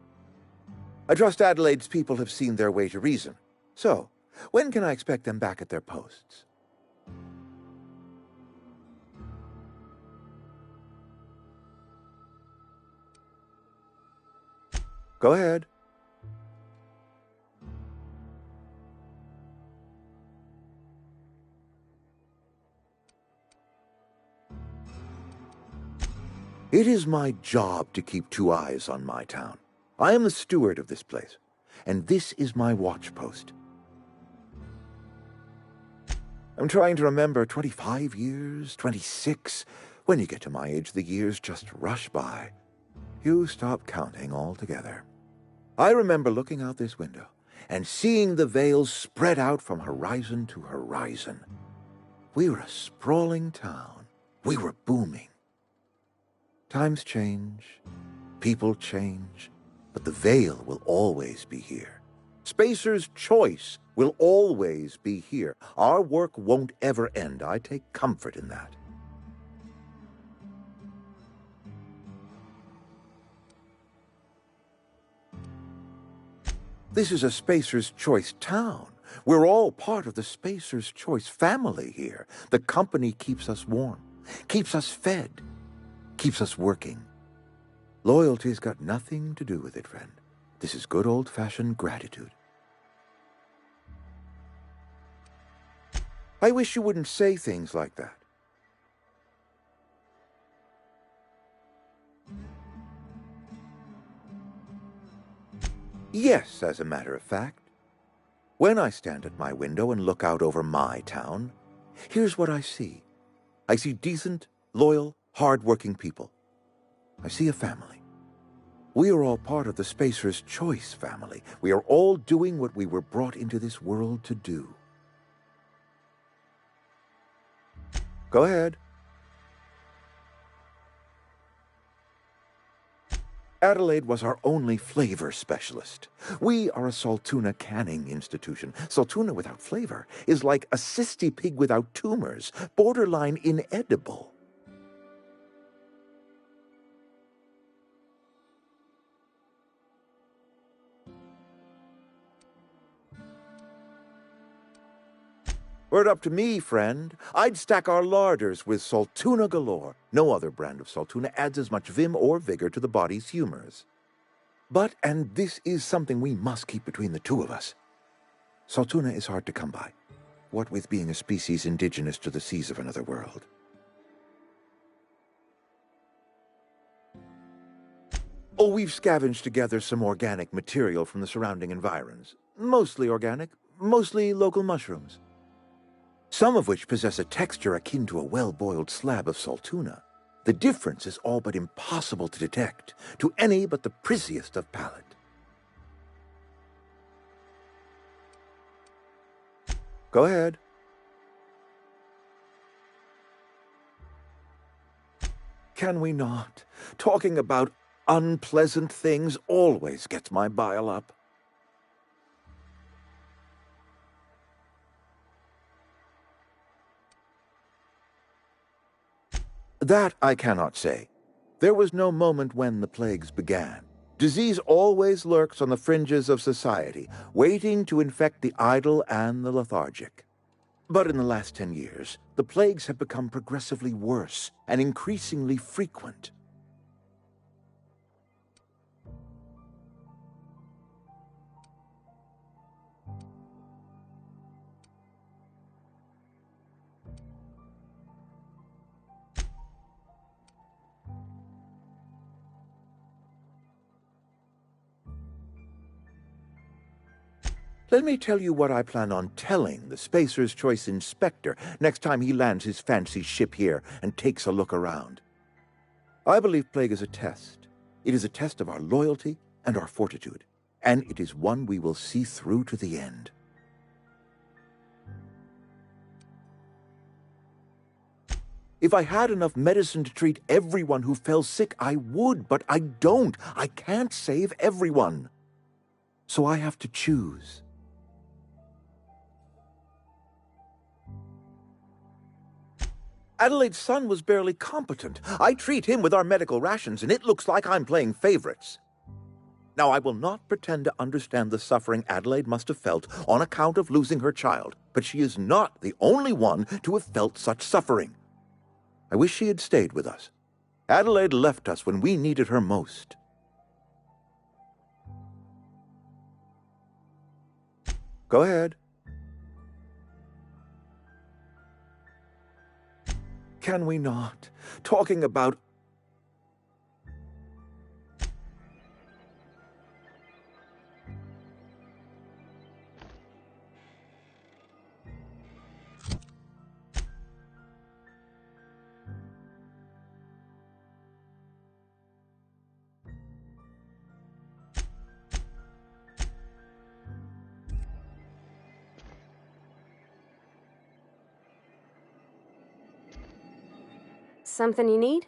I trust Adelaide's people have seen their way to reason. So, when can I expect them back at their posts? Go ahead. It is my job to keep 2 eyes on my town. I am the steward of this place, and this is my watch post. I'm trying to remember 25 years, 26. When you get to my age, the years just rush by. You stop counting altogether. I remember looking out this window and seeing the vales spread out from horizon to horizon. We were a sprawling town. We were booming. Times change, people change, but the Vale will always be here. Spacer's Choice will always be here. Our work won't ever end. I take comfort in that. This is a Spacer's Choice town. We're all part of the Spacer's Choice family here. The company keeps us warm, keeps us fed, keeps us working. Loyalty's got nothing to do with it, friend. This is good old-fashioned gratitude. I wish you wouldn't say things like that. Yes, as a matter of fact. When I stand at my window and look out over my town, here's what I see. I see decent, loyal, hard-working people. I see a family. We are all part of the Spacer's Choice family. We are all doing what we were brought into this world to do. Go ahead. Adelaide was our only flavor specialist. We are a Saltuna canning institution. Saltuna without flavor is like a cysty pig without tumors, borderline inedible. Were it up to me, friend, I'd stack our larders with Saltuna galore. No other brand of Saltuna adds as much vim or vigor to the body's humors. But, and this is something we must keep between the two of us, Saltuna is hard to come by, what with being a species indigenous to the seas of another world. Oh, we've scavenged together some organic material from the surrounding environs. Mostly organic, mostly local mushrooms. Some of which possess a texture akin to a well-boiled slab of Saltuna. The difference is all but impossible to detect to any but the prissiest of palate. Go ahead. Can we not? Talking about unpleasant things always gets my bile up. That I cannot say. There was no moment when the plagues began. Disease always lurks on the fringes of society, waiting to infect the idle and the lethargic. But in the last 10 years, the plagues have become progressively worse and increasingly frequent. Let me tell you what I plan on telling the Spacer's Choice Inspector next time he lands his fancy ship here and takes a look around. I believe plague is a test. It is a test of our loyalty and our fortitude, and it is one we will see through to the end. If I had enough medicine to treat everyone who fell sick, I would, but I don't. I can't save everyone. So I have to choose. Adelaide's son was barely competent. I treat him with our medical rations, and it looks like I'm playing favorites. Now, I will not pretend to understand the suffering Adelaide must have felt on account of losing her child, but she is not the only one to have felt such suffering. I wish she had stayed with us. Adelaide left us when we needed her most. Go ahead. Can we not? Talking about... Something you need?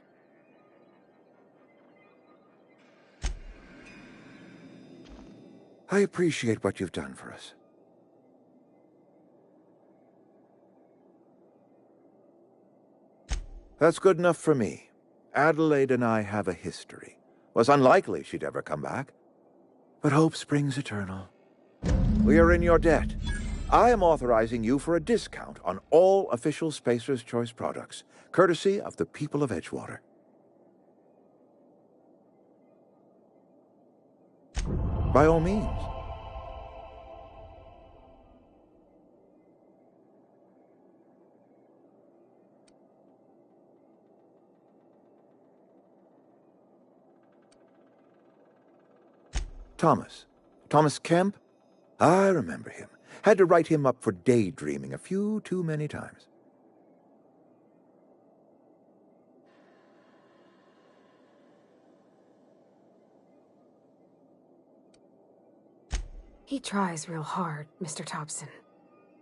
I appreciate what you've done for us. That's good enough for me. Adelaide and I have a history. Was unlikely she'd ever come back. But hope springs eternal. We are in your debt. I am authorizing you for a discount on all official Spacer's Choice products, courtesy of the people of Edgewater. By all means. Thomas Kemp? I remember him. Had to write him up for daydreaming a few too many times. He tries real hard, Mr. Thompson.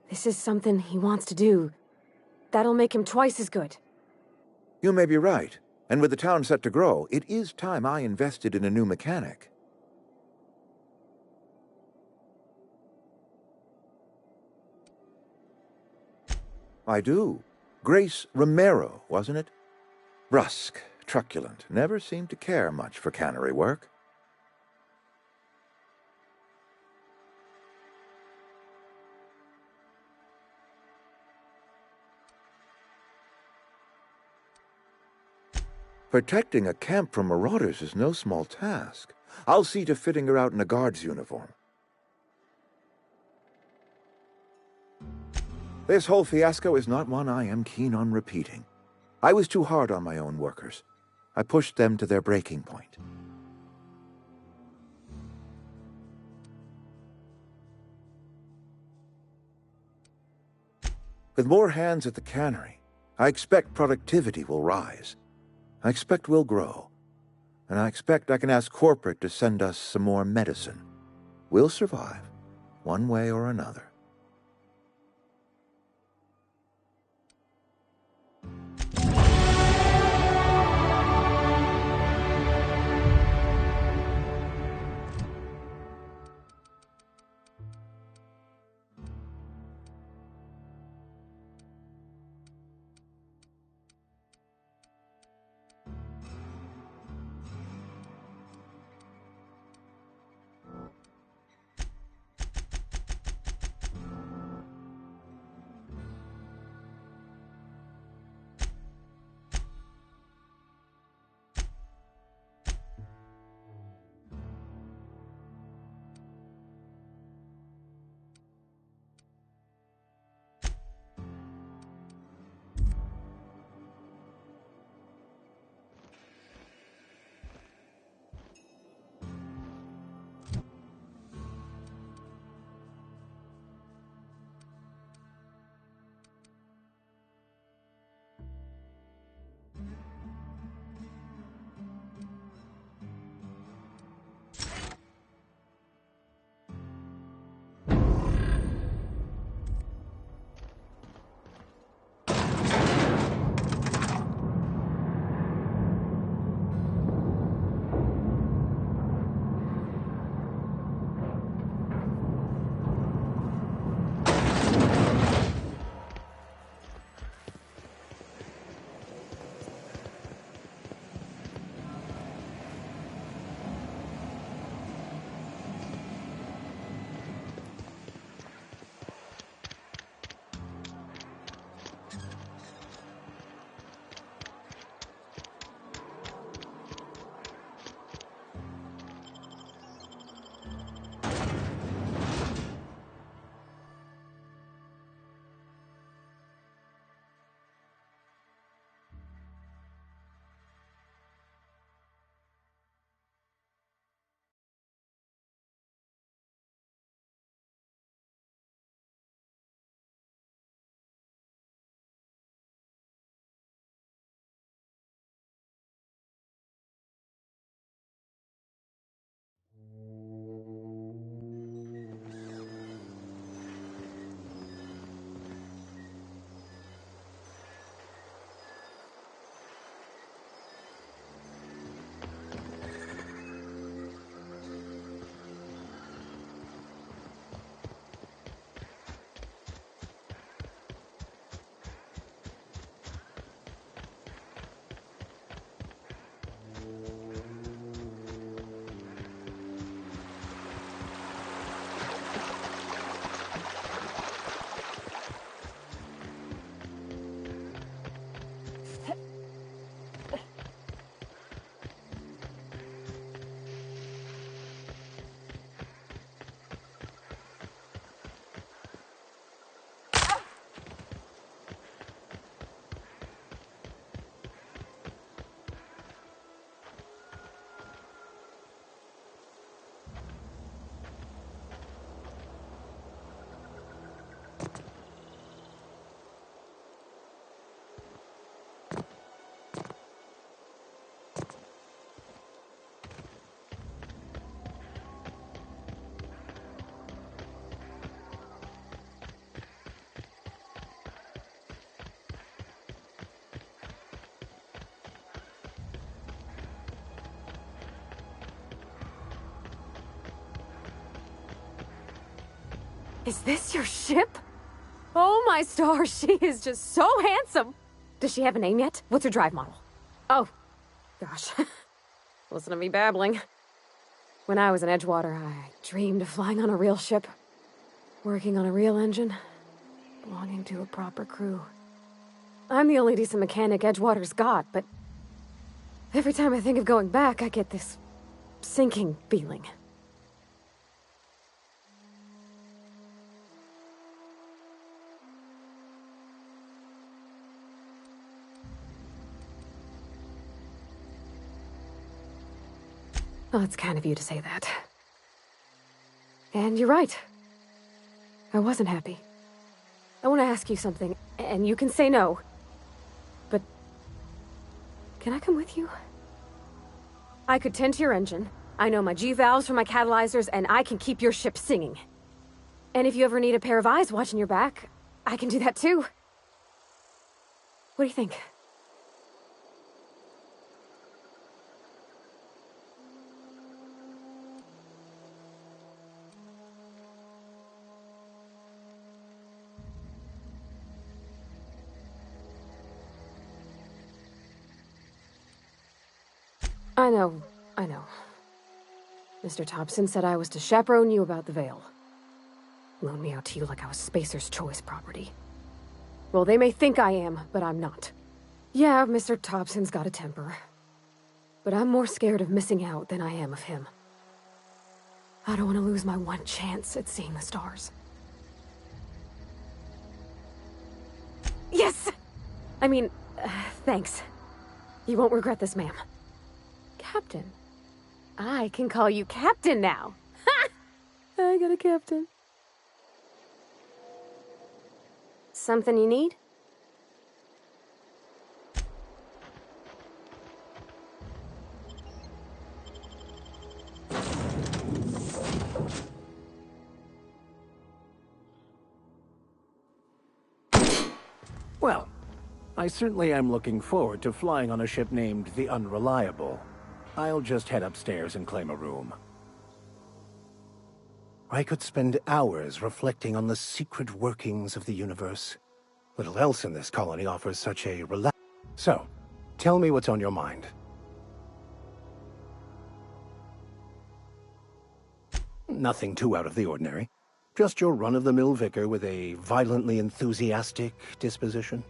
This is something he wants to do. That'll make him twice as good. You may be right. And with the town set to grow, it is time I invested in a new mechanic. I do. Grace Romero, wasn't it? Brusque, truculent, never seemed to care much for cannery work. Protecting a camp from marauders is no small task. I'll see to fitting her out in a guard's uniform. This whole fiasco is not one I am keen on repeating. I was too hard on my own workers. I pushed them to their breaking point. With more hands at the cannery, I expect productivity will rise. I expect we'll grow. And I expect I can ask corporate to send us some more medicine. We'll survive, one way or another. Is this your ship? Oh my stars, she is just so handsome! Does she have a name yet? What's her drive model? Oh, gosh. Listen to me babbling. When I was in Edgewater, I dreamed of flying on a real ship, working on a real engine, belonging to a proper crew. I'm the only decent mechanic Edgewater's got, but every time I think of going back, I get this sinking feeling. Well, it's kind of you to say that. And you're right. I wasn't happy. I want to ask you something, and you can say no. But can I come with you? I could tend to your engine. I know my G-valves from my catalyzers, and I can keep your ship singing. And if you ever need a pair of eyes watching your back, I can do that too. What do you think? I know. Mr. Thompson said I was to chaperone you about the Veil. Loan me out to you like I was Spacer's choice property. Well, they may think I am, but I'm not. Yeah, Mr. Thompson's got a temper. But I'm more scared of missing out than I am of him. I don't want to lose my one chance at seeing the stars. Yes! I mean, thanks. You won't regret this, ma'am. Captain. I can call you Captain now. Ha! I got a captain. Something you need? Well, I certainly am looking forward to flying on a ship named the Unreliable. I'll just head upstairs and claim a room. I could spend hours reflecting on the secret workings of the universe. Little else in this colony offers such a So, tell me what's on your mind. Nothing too out of the ordinary. Just your run-of-the-mill vicar with a violently enthusiastic disposition.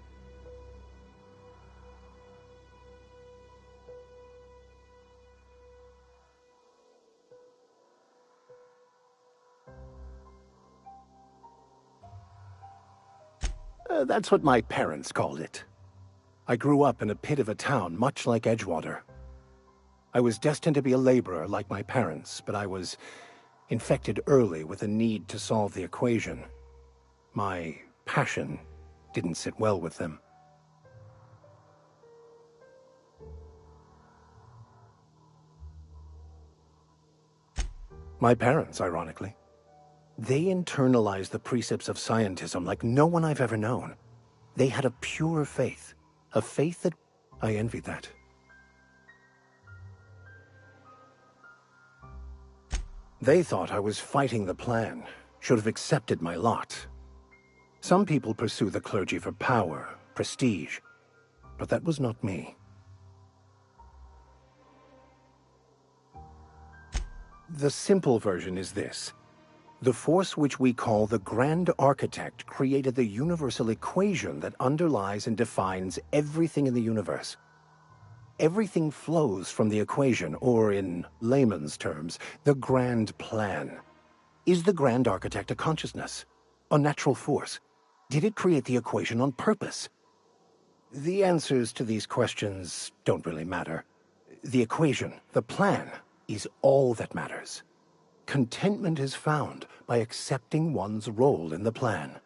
That's what my parents called it. I grew up in a pit of a town much like Edgewater. I was destined to be a laborer like my parents, but I was infected early with a need to solve the equation. My passion didn't sit well with them. My parents, ironically. They internalized the precepts of scientism like no one I've ever known. They had a pure faith. A faith that I envied that. They thought I was fighting the plan, should have accepted my lot. Some people pursue the clergy for power, prestige, but that was not me. The simple version is this. The force which we call the Grand Architect created the universal equation that underlies and defines everything in the universe. Everything flows from the equation, or in layman's terms, the grand plan. Is the Grand Architect a consciousness? A natural force? Did it create the equation on purpose? The answers to these questions don't really matter. The equation, the plan, is all that matters. Contentment is found by accepting one's role in the plan.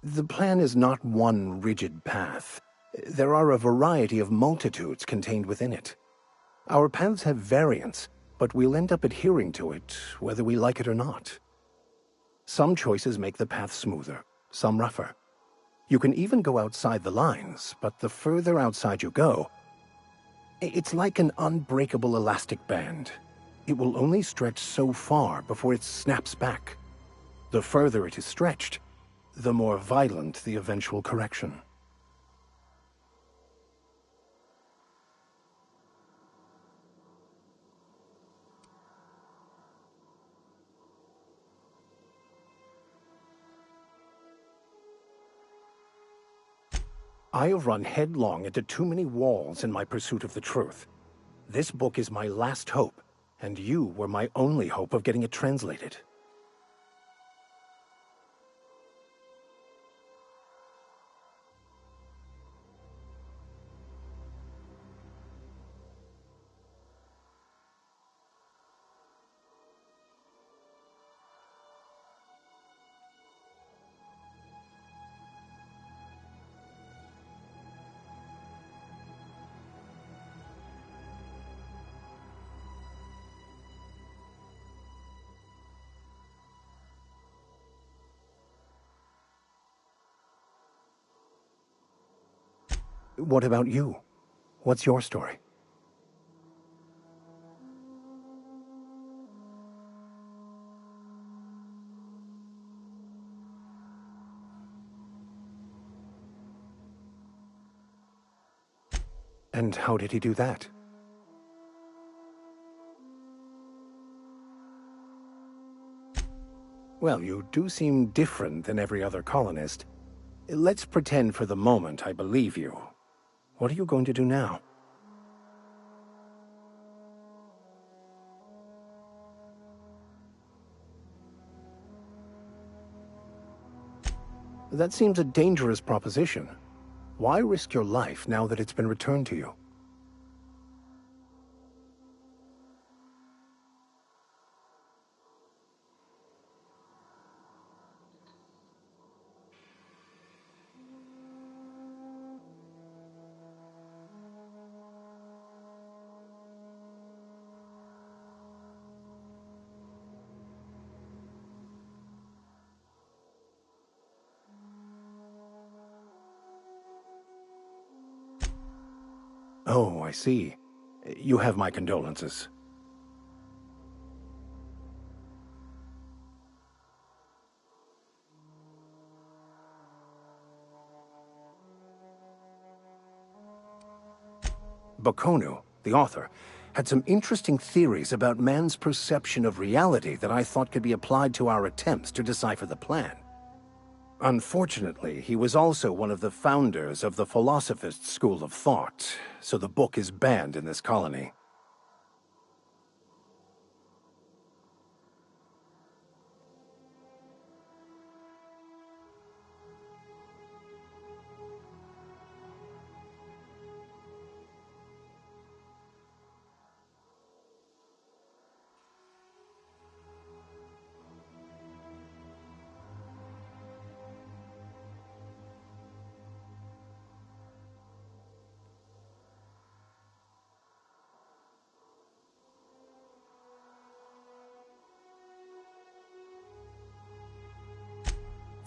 The plan is not one rigid path. There are a variety of multitudes contained within it. Our paths have variance, but we'll end up adhering to it, whether we like it or not. Some choices make the path smoother, some rougher. You can even go outside the lines, but the further outside you go, it's like an unbreakable elastic band. It will only stretch so far before it snaps back. The further it is stretched, the more violent the eventual correction. I have run headlong into too many walls in my pursuit of the truth. This book is my last hope, and you were my only hope of getting it translated. What about you? What's your story? And how did he do that? Well, you do seem different than every other colonist. Let's pretend for the moment I believe you. What are you going to do now? That seems a dangerous proposition. Why risk your life now that it's been returned to you? Oh, I see. You have my condolences. Bakonu, the author, had some interesting theories about man's perception of reality that I thought could be applied to our attempts to decipher the plan. Unfortunately, he was also one of the founders of the Philosophist school of thought, so the book is banned in this colony.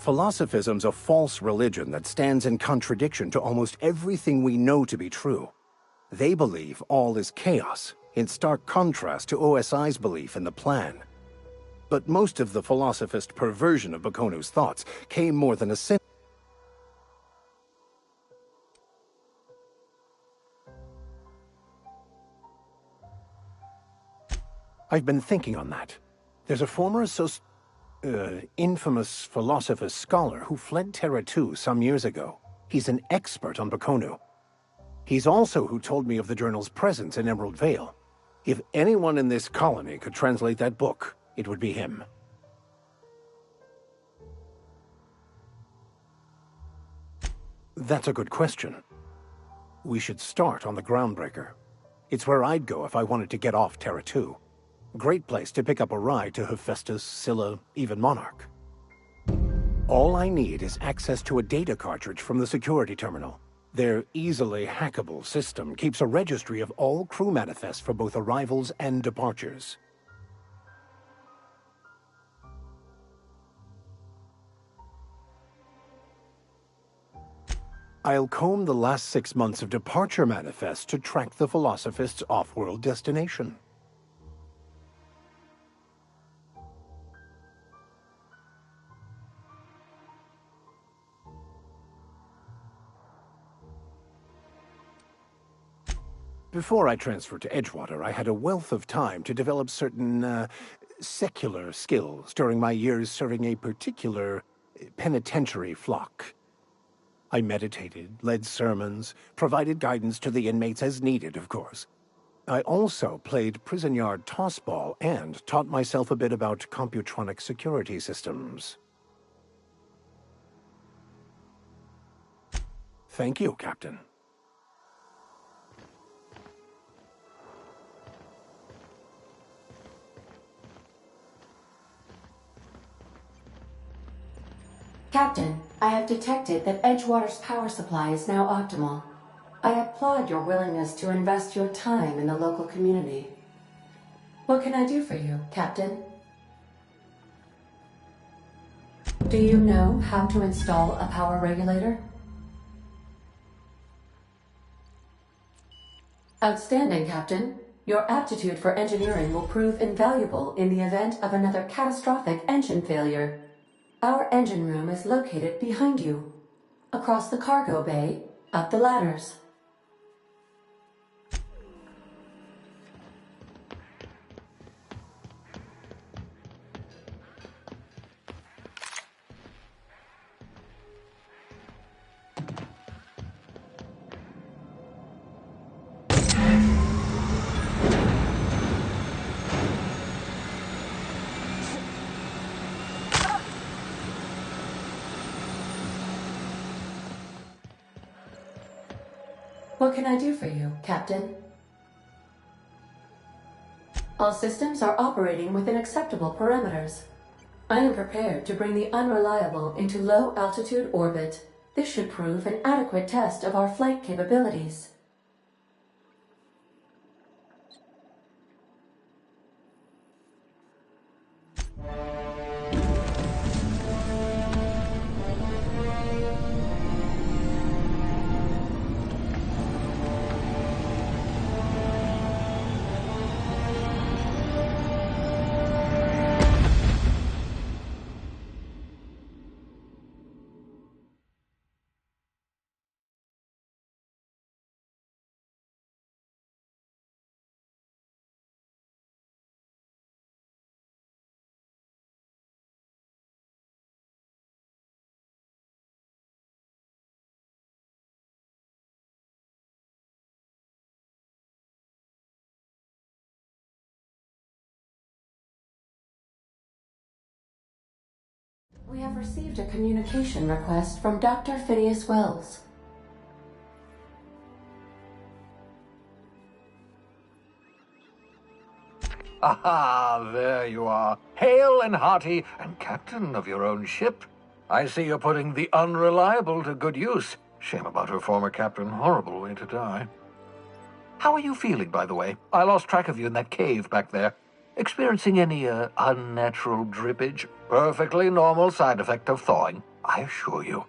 Philosophism's a false religion that stands in contradiction to almost everything we know to be true. They believe all is chaos, in stark contrast to OSI's belief in the plan. But most of the philosophist perversion of Bakonu's thoughts came more than a century. I've been thinking on that. There's a former infamous philosophist scholar who fled Terra 2 some years ago. He's an expert on Bakonu. He's also who told me of the journal's presence in Emerald Vale. If anyone in this colony could translate that book, it would be him. That's a good question. We should start on the Groundbreaker. It's where I'd go if I wanted to get off Terra 2. Great place to pick up a ride to Hephaestus, Scylla, even Monarch. All I need is access to a data cartridge from the security terminal. Their easily hackable system keeps a registry of all crew manifests for both arrivals and departures. I'll comb the last 6 months of departure manifest to track the Philosophist's off-world destination. Before I transferred to Edgewater, I had a wealth of time to develop certain, secular skills during my years serving a particular penitentiary flock. I meditated, led sermons, provided guidance to the inmates as needed, of course. I also played prison yard tossball and taught myself a bit about computronic security systems. Thank you, Captain. Captain, I have detected that Edgewater's power supply is now optimal. I applaud your willingness to invest your time in the local community. What can I do for you, Captain? Do you know how to install a power regulator? Outstanding, Captain. Your aptitude for engineering will prove invaluable in the event of another catastrophic engine failure. Our engine room is located behind you. Across the cargo bay, up the ladders. What can I do for you, Captain? All systems are operating within acceptable parameters. I am prepared to bring the unreliable into low-altitude orbit. This should prove an adequate test of our flight capabilities. We have received a communication request from Dr. Phineas Wells. Aha, there you are. Hale and hearty, and captain of your own ship. I see you're putting the unreliable to good use. Shame about her former captain. Horrible way to die. How are you feeling, by the way? I lost track of you in that cave back there. Experiencing any, unnatural drippage? Perfectly normal side effect of thawing, I assure you.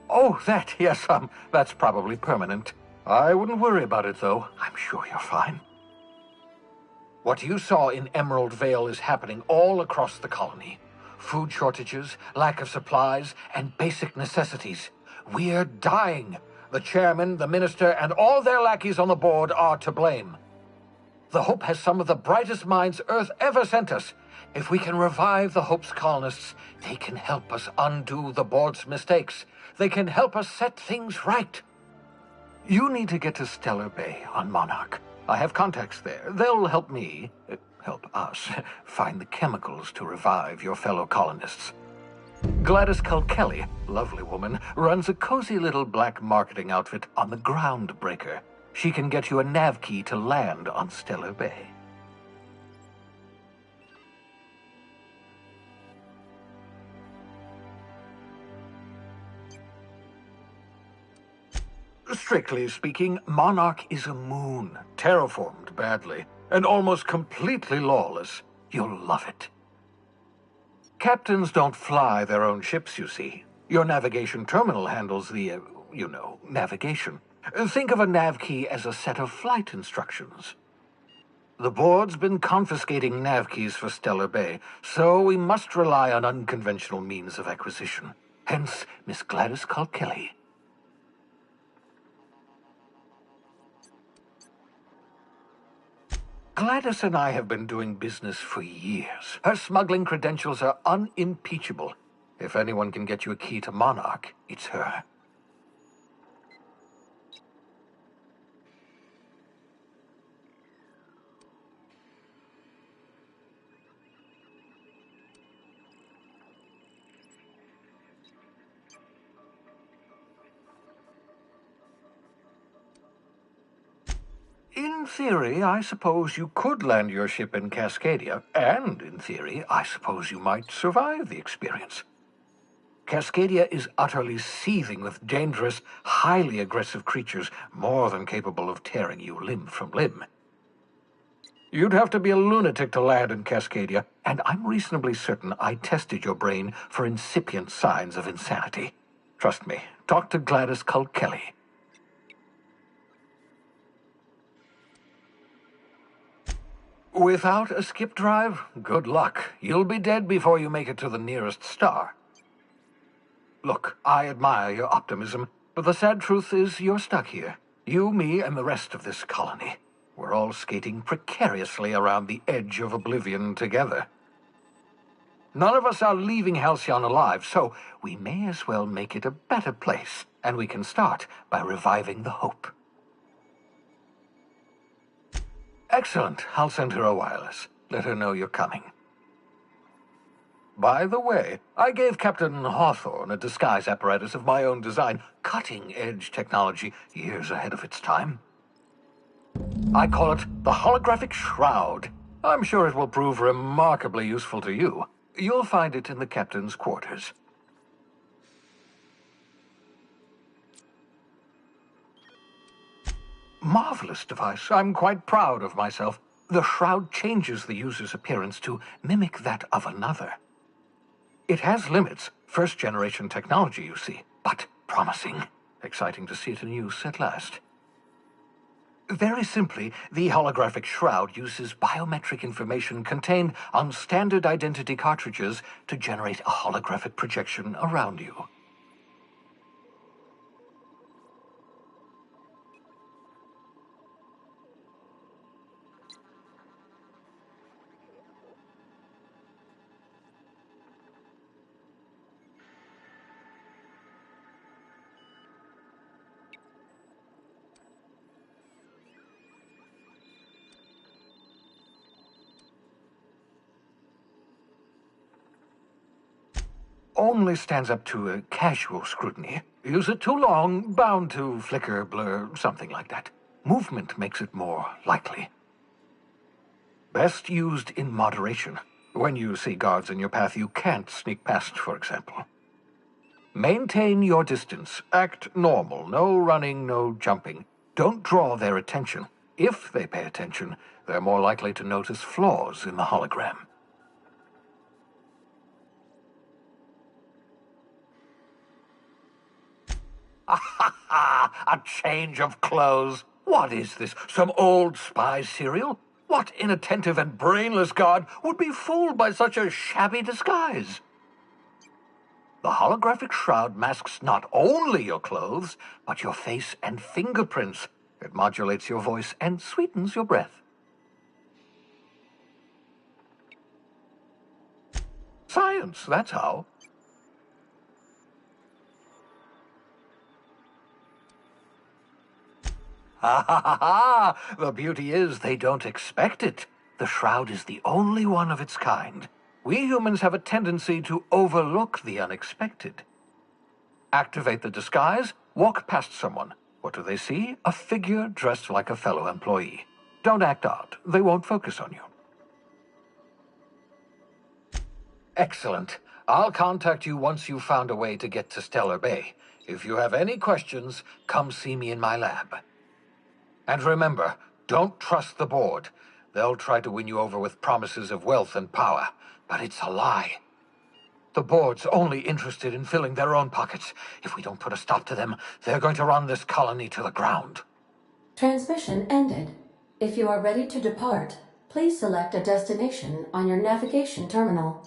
Oh, that, yes, that's probably permanent. I wouldn't worry about it, though. I'm sure you're fine. What you saw in Emerald Vale is happening all across the colony. Food shortages, lack of supplies, and basic necessities. We're dying. The chairman, the minister, and all their lackeys on the board are to blame. The Hope has some of the brightest minds Earth ever sent us. If we can revive the Hope's colonists, they can help us undo the board's mistakes. They can help us set things right. You need to get to Stellar Bay on Monarch. I have contacts there. They'll help me, help us, find the chemicals to revive your fellow colonists. Gladys Culkelly, lovely woman, runs a cozy little black marketing outfit on the Groundbreaker. She can get you a nav key to land on Stellar Bay. Strictly speaking, Monarch is a moon, terraformed badly. and almost completely lawless. You'll love it. Captains don't fly their own ships, you see. Your navigation terminal handles the, navigation. Think of a nav key as a set of flight instructions. The board's been confiscating nav keys for Stellar Bay, so we must rely on unconventional means of acquisition. Hence, Miss Gladys Kalkelly. Gladys and I have been doing business for years. Her smuggling credentials are unimpeachable. If anyone can get you a key to Monarch, it's her. In theory, I suppose you could land your ship in Cascadia, and in theory, I suppose you might survive the experience. Cascadia is utterly seething with dangerous, highly aggressive creatures more than capable of tearing you limb from limb. You'd have to be a lunatic to land in Cascadia, and I'm reasonably certain I tested your brain for incipient signs of insanity. Trust me, talk to Gladys Kalkelly. Without a skip drive, good luck. You'll be dead before you make it to the nearest star. Look, I admire your optimism, but the sad truth is you're stuck here. You, me, and the rest of this colony. We're all skating precariously around the edge of oblivion together. None of us are leaving Halcyon alive, so we may as well make it a better place, and we can start by reviving the hope. Excellent. I'll send her a wireless. Let her know you're coming. By the way, I gave Captain Hawthorne a disguise apparatus of my own design, cutting-edge technology years ahead of its time. I call it the holographic shroud. I'm sure it will prove remarkably useful to you. You'll find it in the captain's quarters. Marvelous device. I'm quite proud of myself. The shroud changes the user's appearance to mimic that of another. It has limits. First-generation technology, you see, but promising. Exciting to see it in use at last. Very simply, the holographic shroud uses biometric information contained on standard identity cartridges to generate a holographic projection around you. Only stands up to a casual scrutiny. Use it too long, bound to flicker, blur, something like that. Movement makes it more likely. Best used in moderation. When you see guards in your path you can't sneak past, for example. Maintain your distance. Act normal. No running, no jumping. Don't draw their attention. If they pay attention, they're more likely to notice flaws in the hologram. A change of clothes. What is this? Some old spy serial? What inattentive and brainless guard would be fooled by such a shabby disguise? The holographic shroud masks not only your clothes, but your face and fingerprints. It modulates your voice and sweetens your breath. Science, that's how. Ha ha ha ha! The beauty is they don't expect it. The shroud is the only one of its kind. We humans have a tendency to overlook the unexpected. Activate the disguise, walk past someone. What do they see? A figure dressed like a fellow employee. Don't act odd. They won't focus on you. Excellent. I'll contact you once you've found a way to get to Stellar Bay. If you have any questions, come see me in my lab. And remember, don't trust the board. They'll try to win you over with promises of wealth and power, but it's a lie. The board's only interested in filling their own pockets. If we don't put a stop to them, they're going to run this colony to the ground. Transmission ended. If you are ready to depart, please select a destination on your navigation terminal.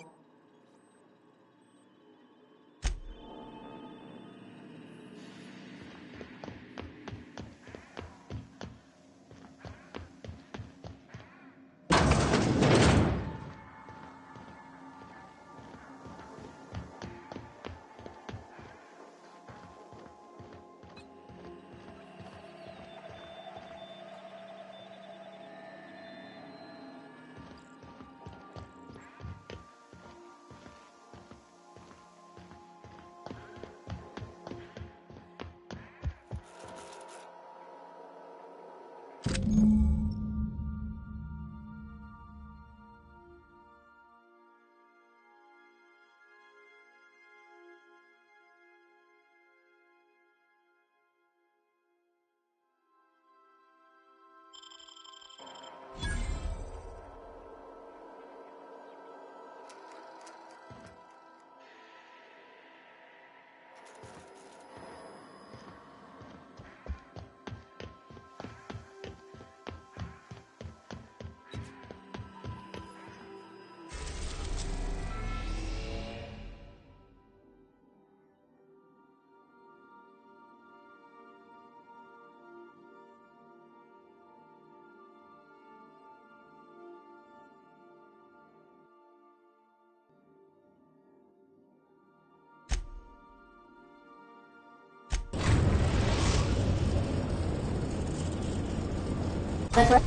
That's right.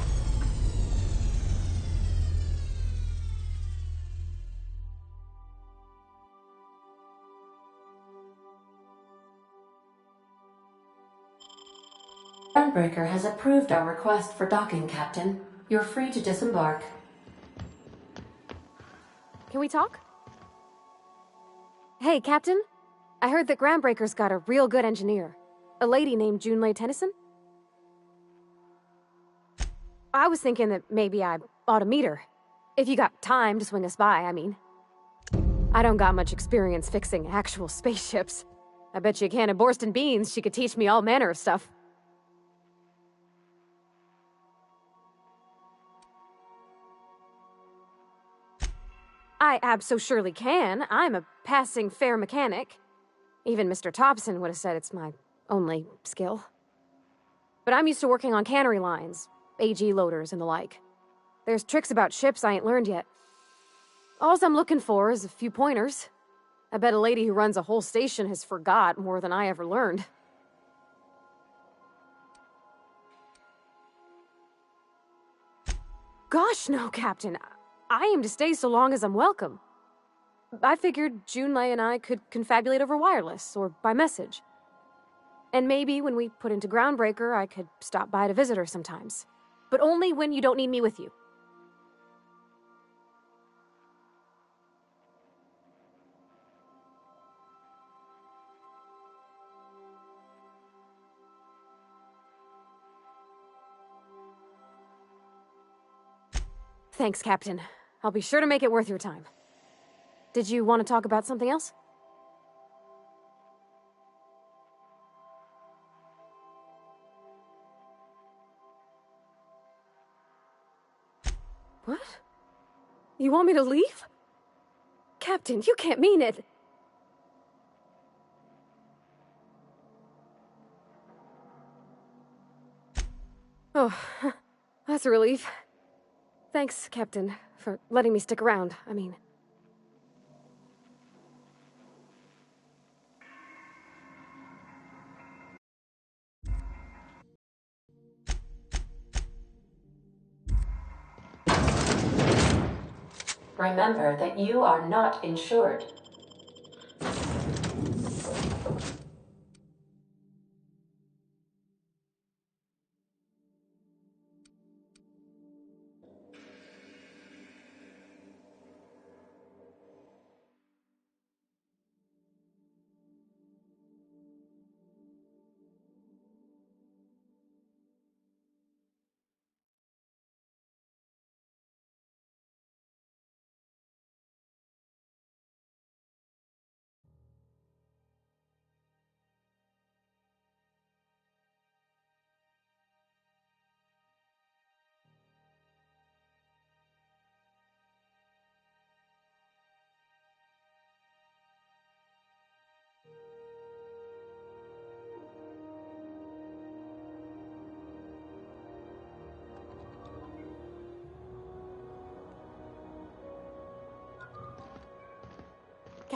Groundbreaker has approved our request for docking, Captain. You're free to disembark. Can we talk? Hey, Captain. I heard that Groundbreaker's got a real good engineer. A lady named Junlei Tennyson. I was thinking that maybe I ought to meet her. If you got time to swing us by, I mean. I don't got much experience fixing actual spaceships. I bet you a can of Borston beans she could teach me all manner of stuff. I abso-surely can. I'm a passing fair mechanic. Even Mr. Thompson would have said it's my only skill. But I'm used to working on cannery lines, AG loaders and the like. There's tricks about ships I ain't learned yet. All I'm looking for is a few pointers. I bet a lady who runs a whole station has forgot more than I ever learned. Gosh, no, Captain. I aim to stay so long as I'm welcome. I figured Junlei and I could confabulate over wireless, or by message. And maybe when we put into Groundbreaker, I could stop by to visit her sometimes. But only when you don't need me with you. Thanks, Captain. I'll be sure to make it worth your time. Did you want to talk about something else? What? You want me to leave? Captain, you can't mean it! Oh, that's a relief. Thanks, Captain, for letting me stick around. I mean... Remember that you are not insured.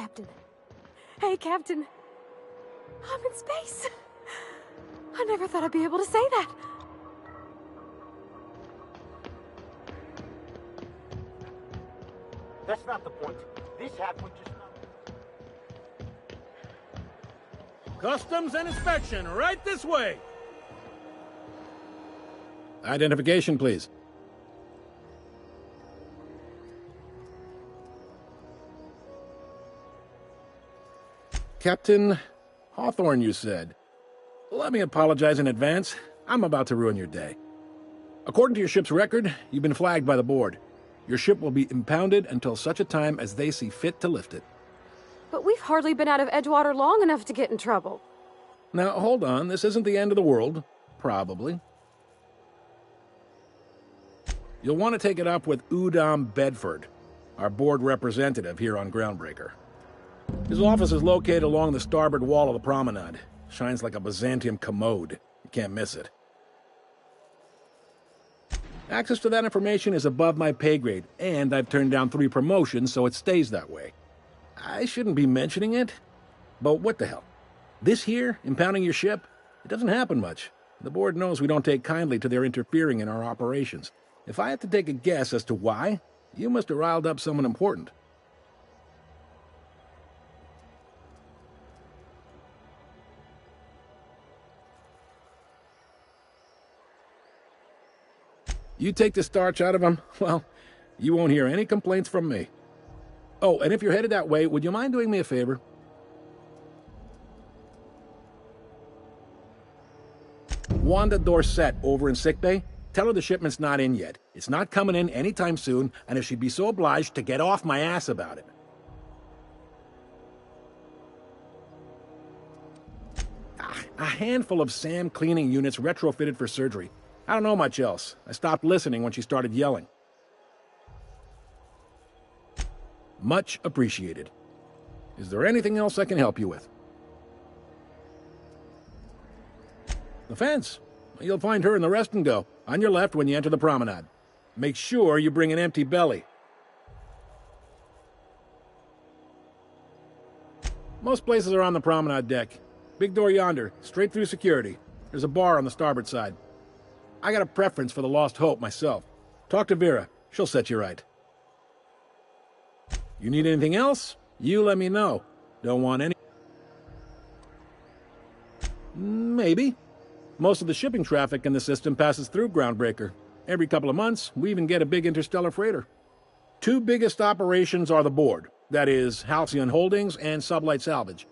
Captain. Hey, Captain. I'm in space. I never thought I'd be able to say that. That's not the point. This hat would just not... Customs and inspection, right this way. Identification, please. Captain Hawthorne, you said. Let me apologize in advance. I'm about to ruin your day. According to your ship's record, you've been flagged by the board. Your ship will be impounded until such a time as they see fit to lift it. But we've hardly been out of Edgewater long enough to get in trouble. Now, hold on. This isn't the end of the world. Probably. You'll want to take it up with Udom Bedford, our board representative here on Groundbreaker. His office is located along the starboard wall of the promenade. Shines like a Byzantium commode. You can't miss it. Access to that information is above my pay grade, and I've turned down 3 promotions, so it stays that way. I shouldn't be mentioning it, but what the hell? This here, impounding your ship, it doesn't happen much. The board knows we don't take kindly to their interfering in our operations. If I had to take a guess as to why, you must have riled up someone important. You take the starch out of them, well, you won't hear any complaints from me. Oh, and if you're headed that way, would you mind doing me a favor? Wanda Dorset over in sickbay, tell her the shipment's not in yet. It's not coming in anytime soon, and if she'd be so obliged to get off my ass about it. A handful of SAM cleaning units retrofitted for surgery. I don't know much else. I stopped listening when she started yelling. Much appreciated. Is there anything else I can help you with? The fence. You'll find her in the rest and go, on your left when you enter the promenade. Make sure you bring an empty belly. Most places are on the promenade deck. Big door yonder, straight through security. There's a bar on the starboard side. I got a preference for the Lost Hope myself. Talk to Vera. She'll set you right. You need anything else? You let me know. Don't want any... Maybe. Most of the shipping traffic in the system passes through Groundbreaker. Every couple of months, we even get a big interstellar freighter. 2 biggest operations are the board. That is, Halcyon Holdings and Sublight Salvage.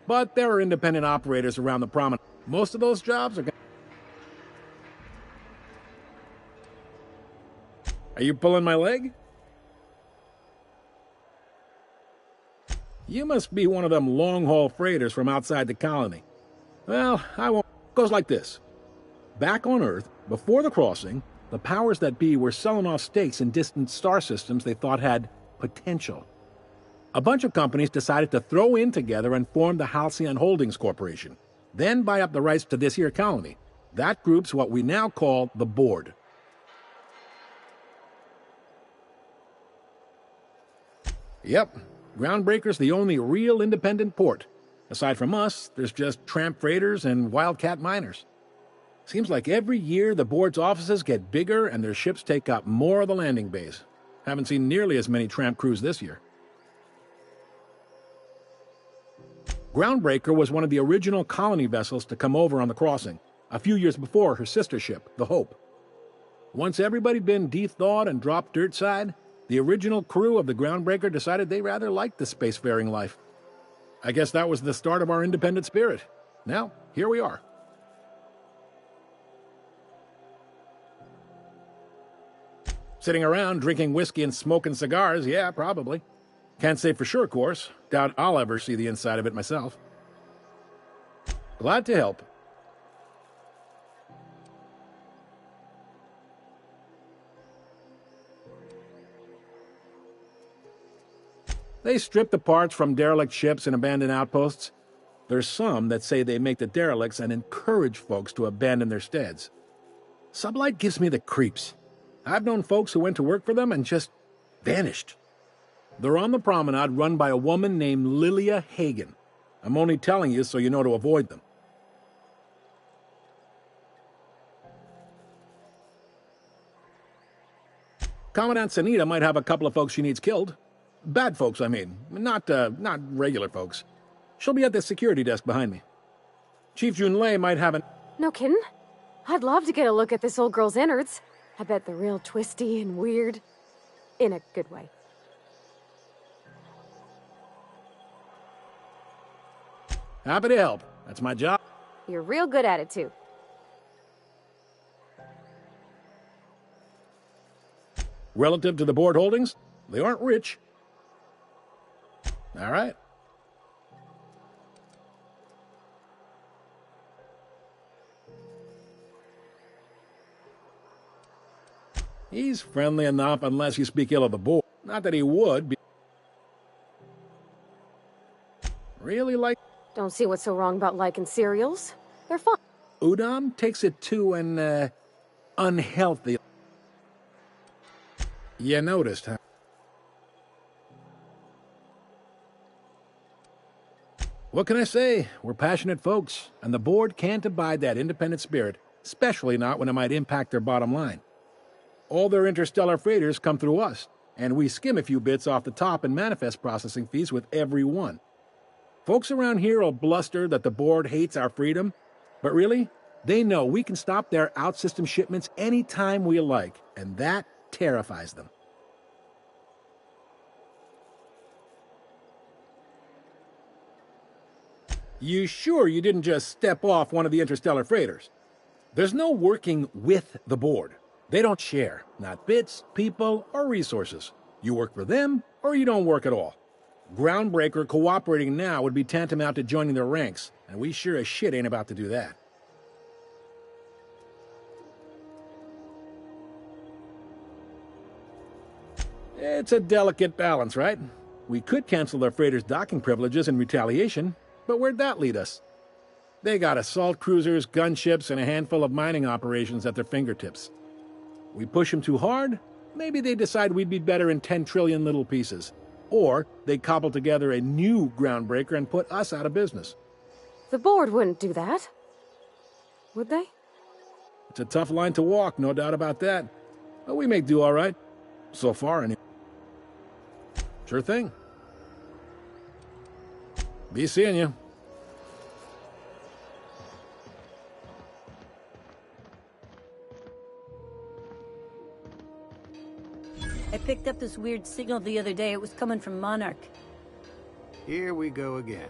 But there are independent operators around the promenade. Most of those jobs are... Are you pulling my leg? You must be one of them long-haul freighters from outside the colony. Well, I won't. It goes like this. Back on Earth, before the crossing, the powers that be were selling off stakes in distant star systems they thought had potential. A bunch of companies decided to throw in together and form the Halcyon Holdings Corporation, then buy up the rights to this here colony. That group's what we now call the Board. Yep, Groundbreaker's the only real independent port. Aside from us, there's just tramp freighters and wildcat miners. Seems like every year the board's offices get bigger and their ships take up more of the landing bays. Haven't seen nearly as many tramp crews this year. Groundbreaker was one of the original colony vessels to come over on the crossing, a few years before her sister ship, the Hope. Once everybody'd been de-thawed and dropped dirt side, the original crew of the Groundbreaker decided they rather liked the spacefaring life. I guess that was the start of our independent spirit. Now, here we are. Sitting around drinking whiskey and smoking cigars, yeah, probably. Can't say for sure, of course. Doubt I'll ever see the inside of it myself. Glad to help. They strip the parts from derelict ships and abandoned outposts. There's some that say they make the derelicts and encourage folks to abandon their steads. Sublight gives me the creeps. I've known folks who went to work for them and just vanished. They're on the promenade run by a woman named Lilia Hagen. I'm only telling you so you know to avoid them. Commandant Sanita might have a couple of folks she needs killed. Bad folks, I mean. Not regular folks. She'll be at the security desk behind me. Chief Junlei might have an... No kidding? I'd love to get a look at this old girl's innards. I bet they're real twisty and weird. In a good way. Happy to help. That's my job. You're real good at it, too. Relative to the board holdings, they aren't rich. All right. He's friendly enough unless you speak ill of the board. Not that he would be. Really like... Don't see what's so wrong about liking cereals. They're fun. Udam takes it to an, unhealthy... You noticed, huh? What can I say? We're passionate folks, and the board can't abide that independent spirit, especially not when it might impact their bottom line. All their interstellar freighters come through us, and we skim a few bits off the top in manifest processing fees with every one. Folks around here will bluster that the board hates our freedom, but really, they know we can stop their out-system shipments anytime we like, and that terrifies them. You sure you didn't just step off one of the interstellar freighters? There's no working with the board. They don't share, not bits, people, or resources. You work for them, or you don't work at all. Groundbreaker cooperating now would be tantamount to joining their ranks, and we sure as shit ain't about to do that. It's a delicate balance, right? We could cancel their freighters' docking privileges in retaliation, but where'd that lead us? They got assault cruisers, gunships, and a handful of mining operations at their fingertips. We push them too hard, maybe they decide we'd be better in 10 trillion little pieces. Or they cobble together a new groundbreaker and put us out of business. The board wouldn't do that. Would they? It's a tough line to walk, no doubt about that. But we make do all right. So far, anyway. Sure thing. Be seeing you. I picked up this weird signal the other day. It was coming from Monarch. Here we go again.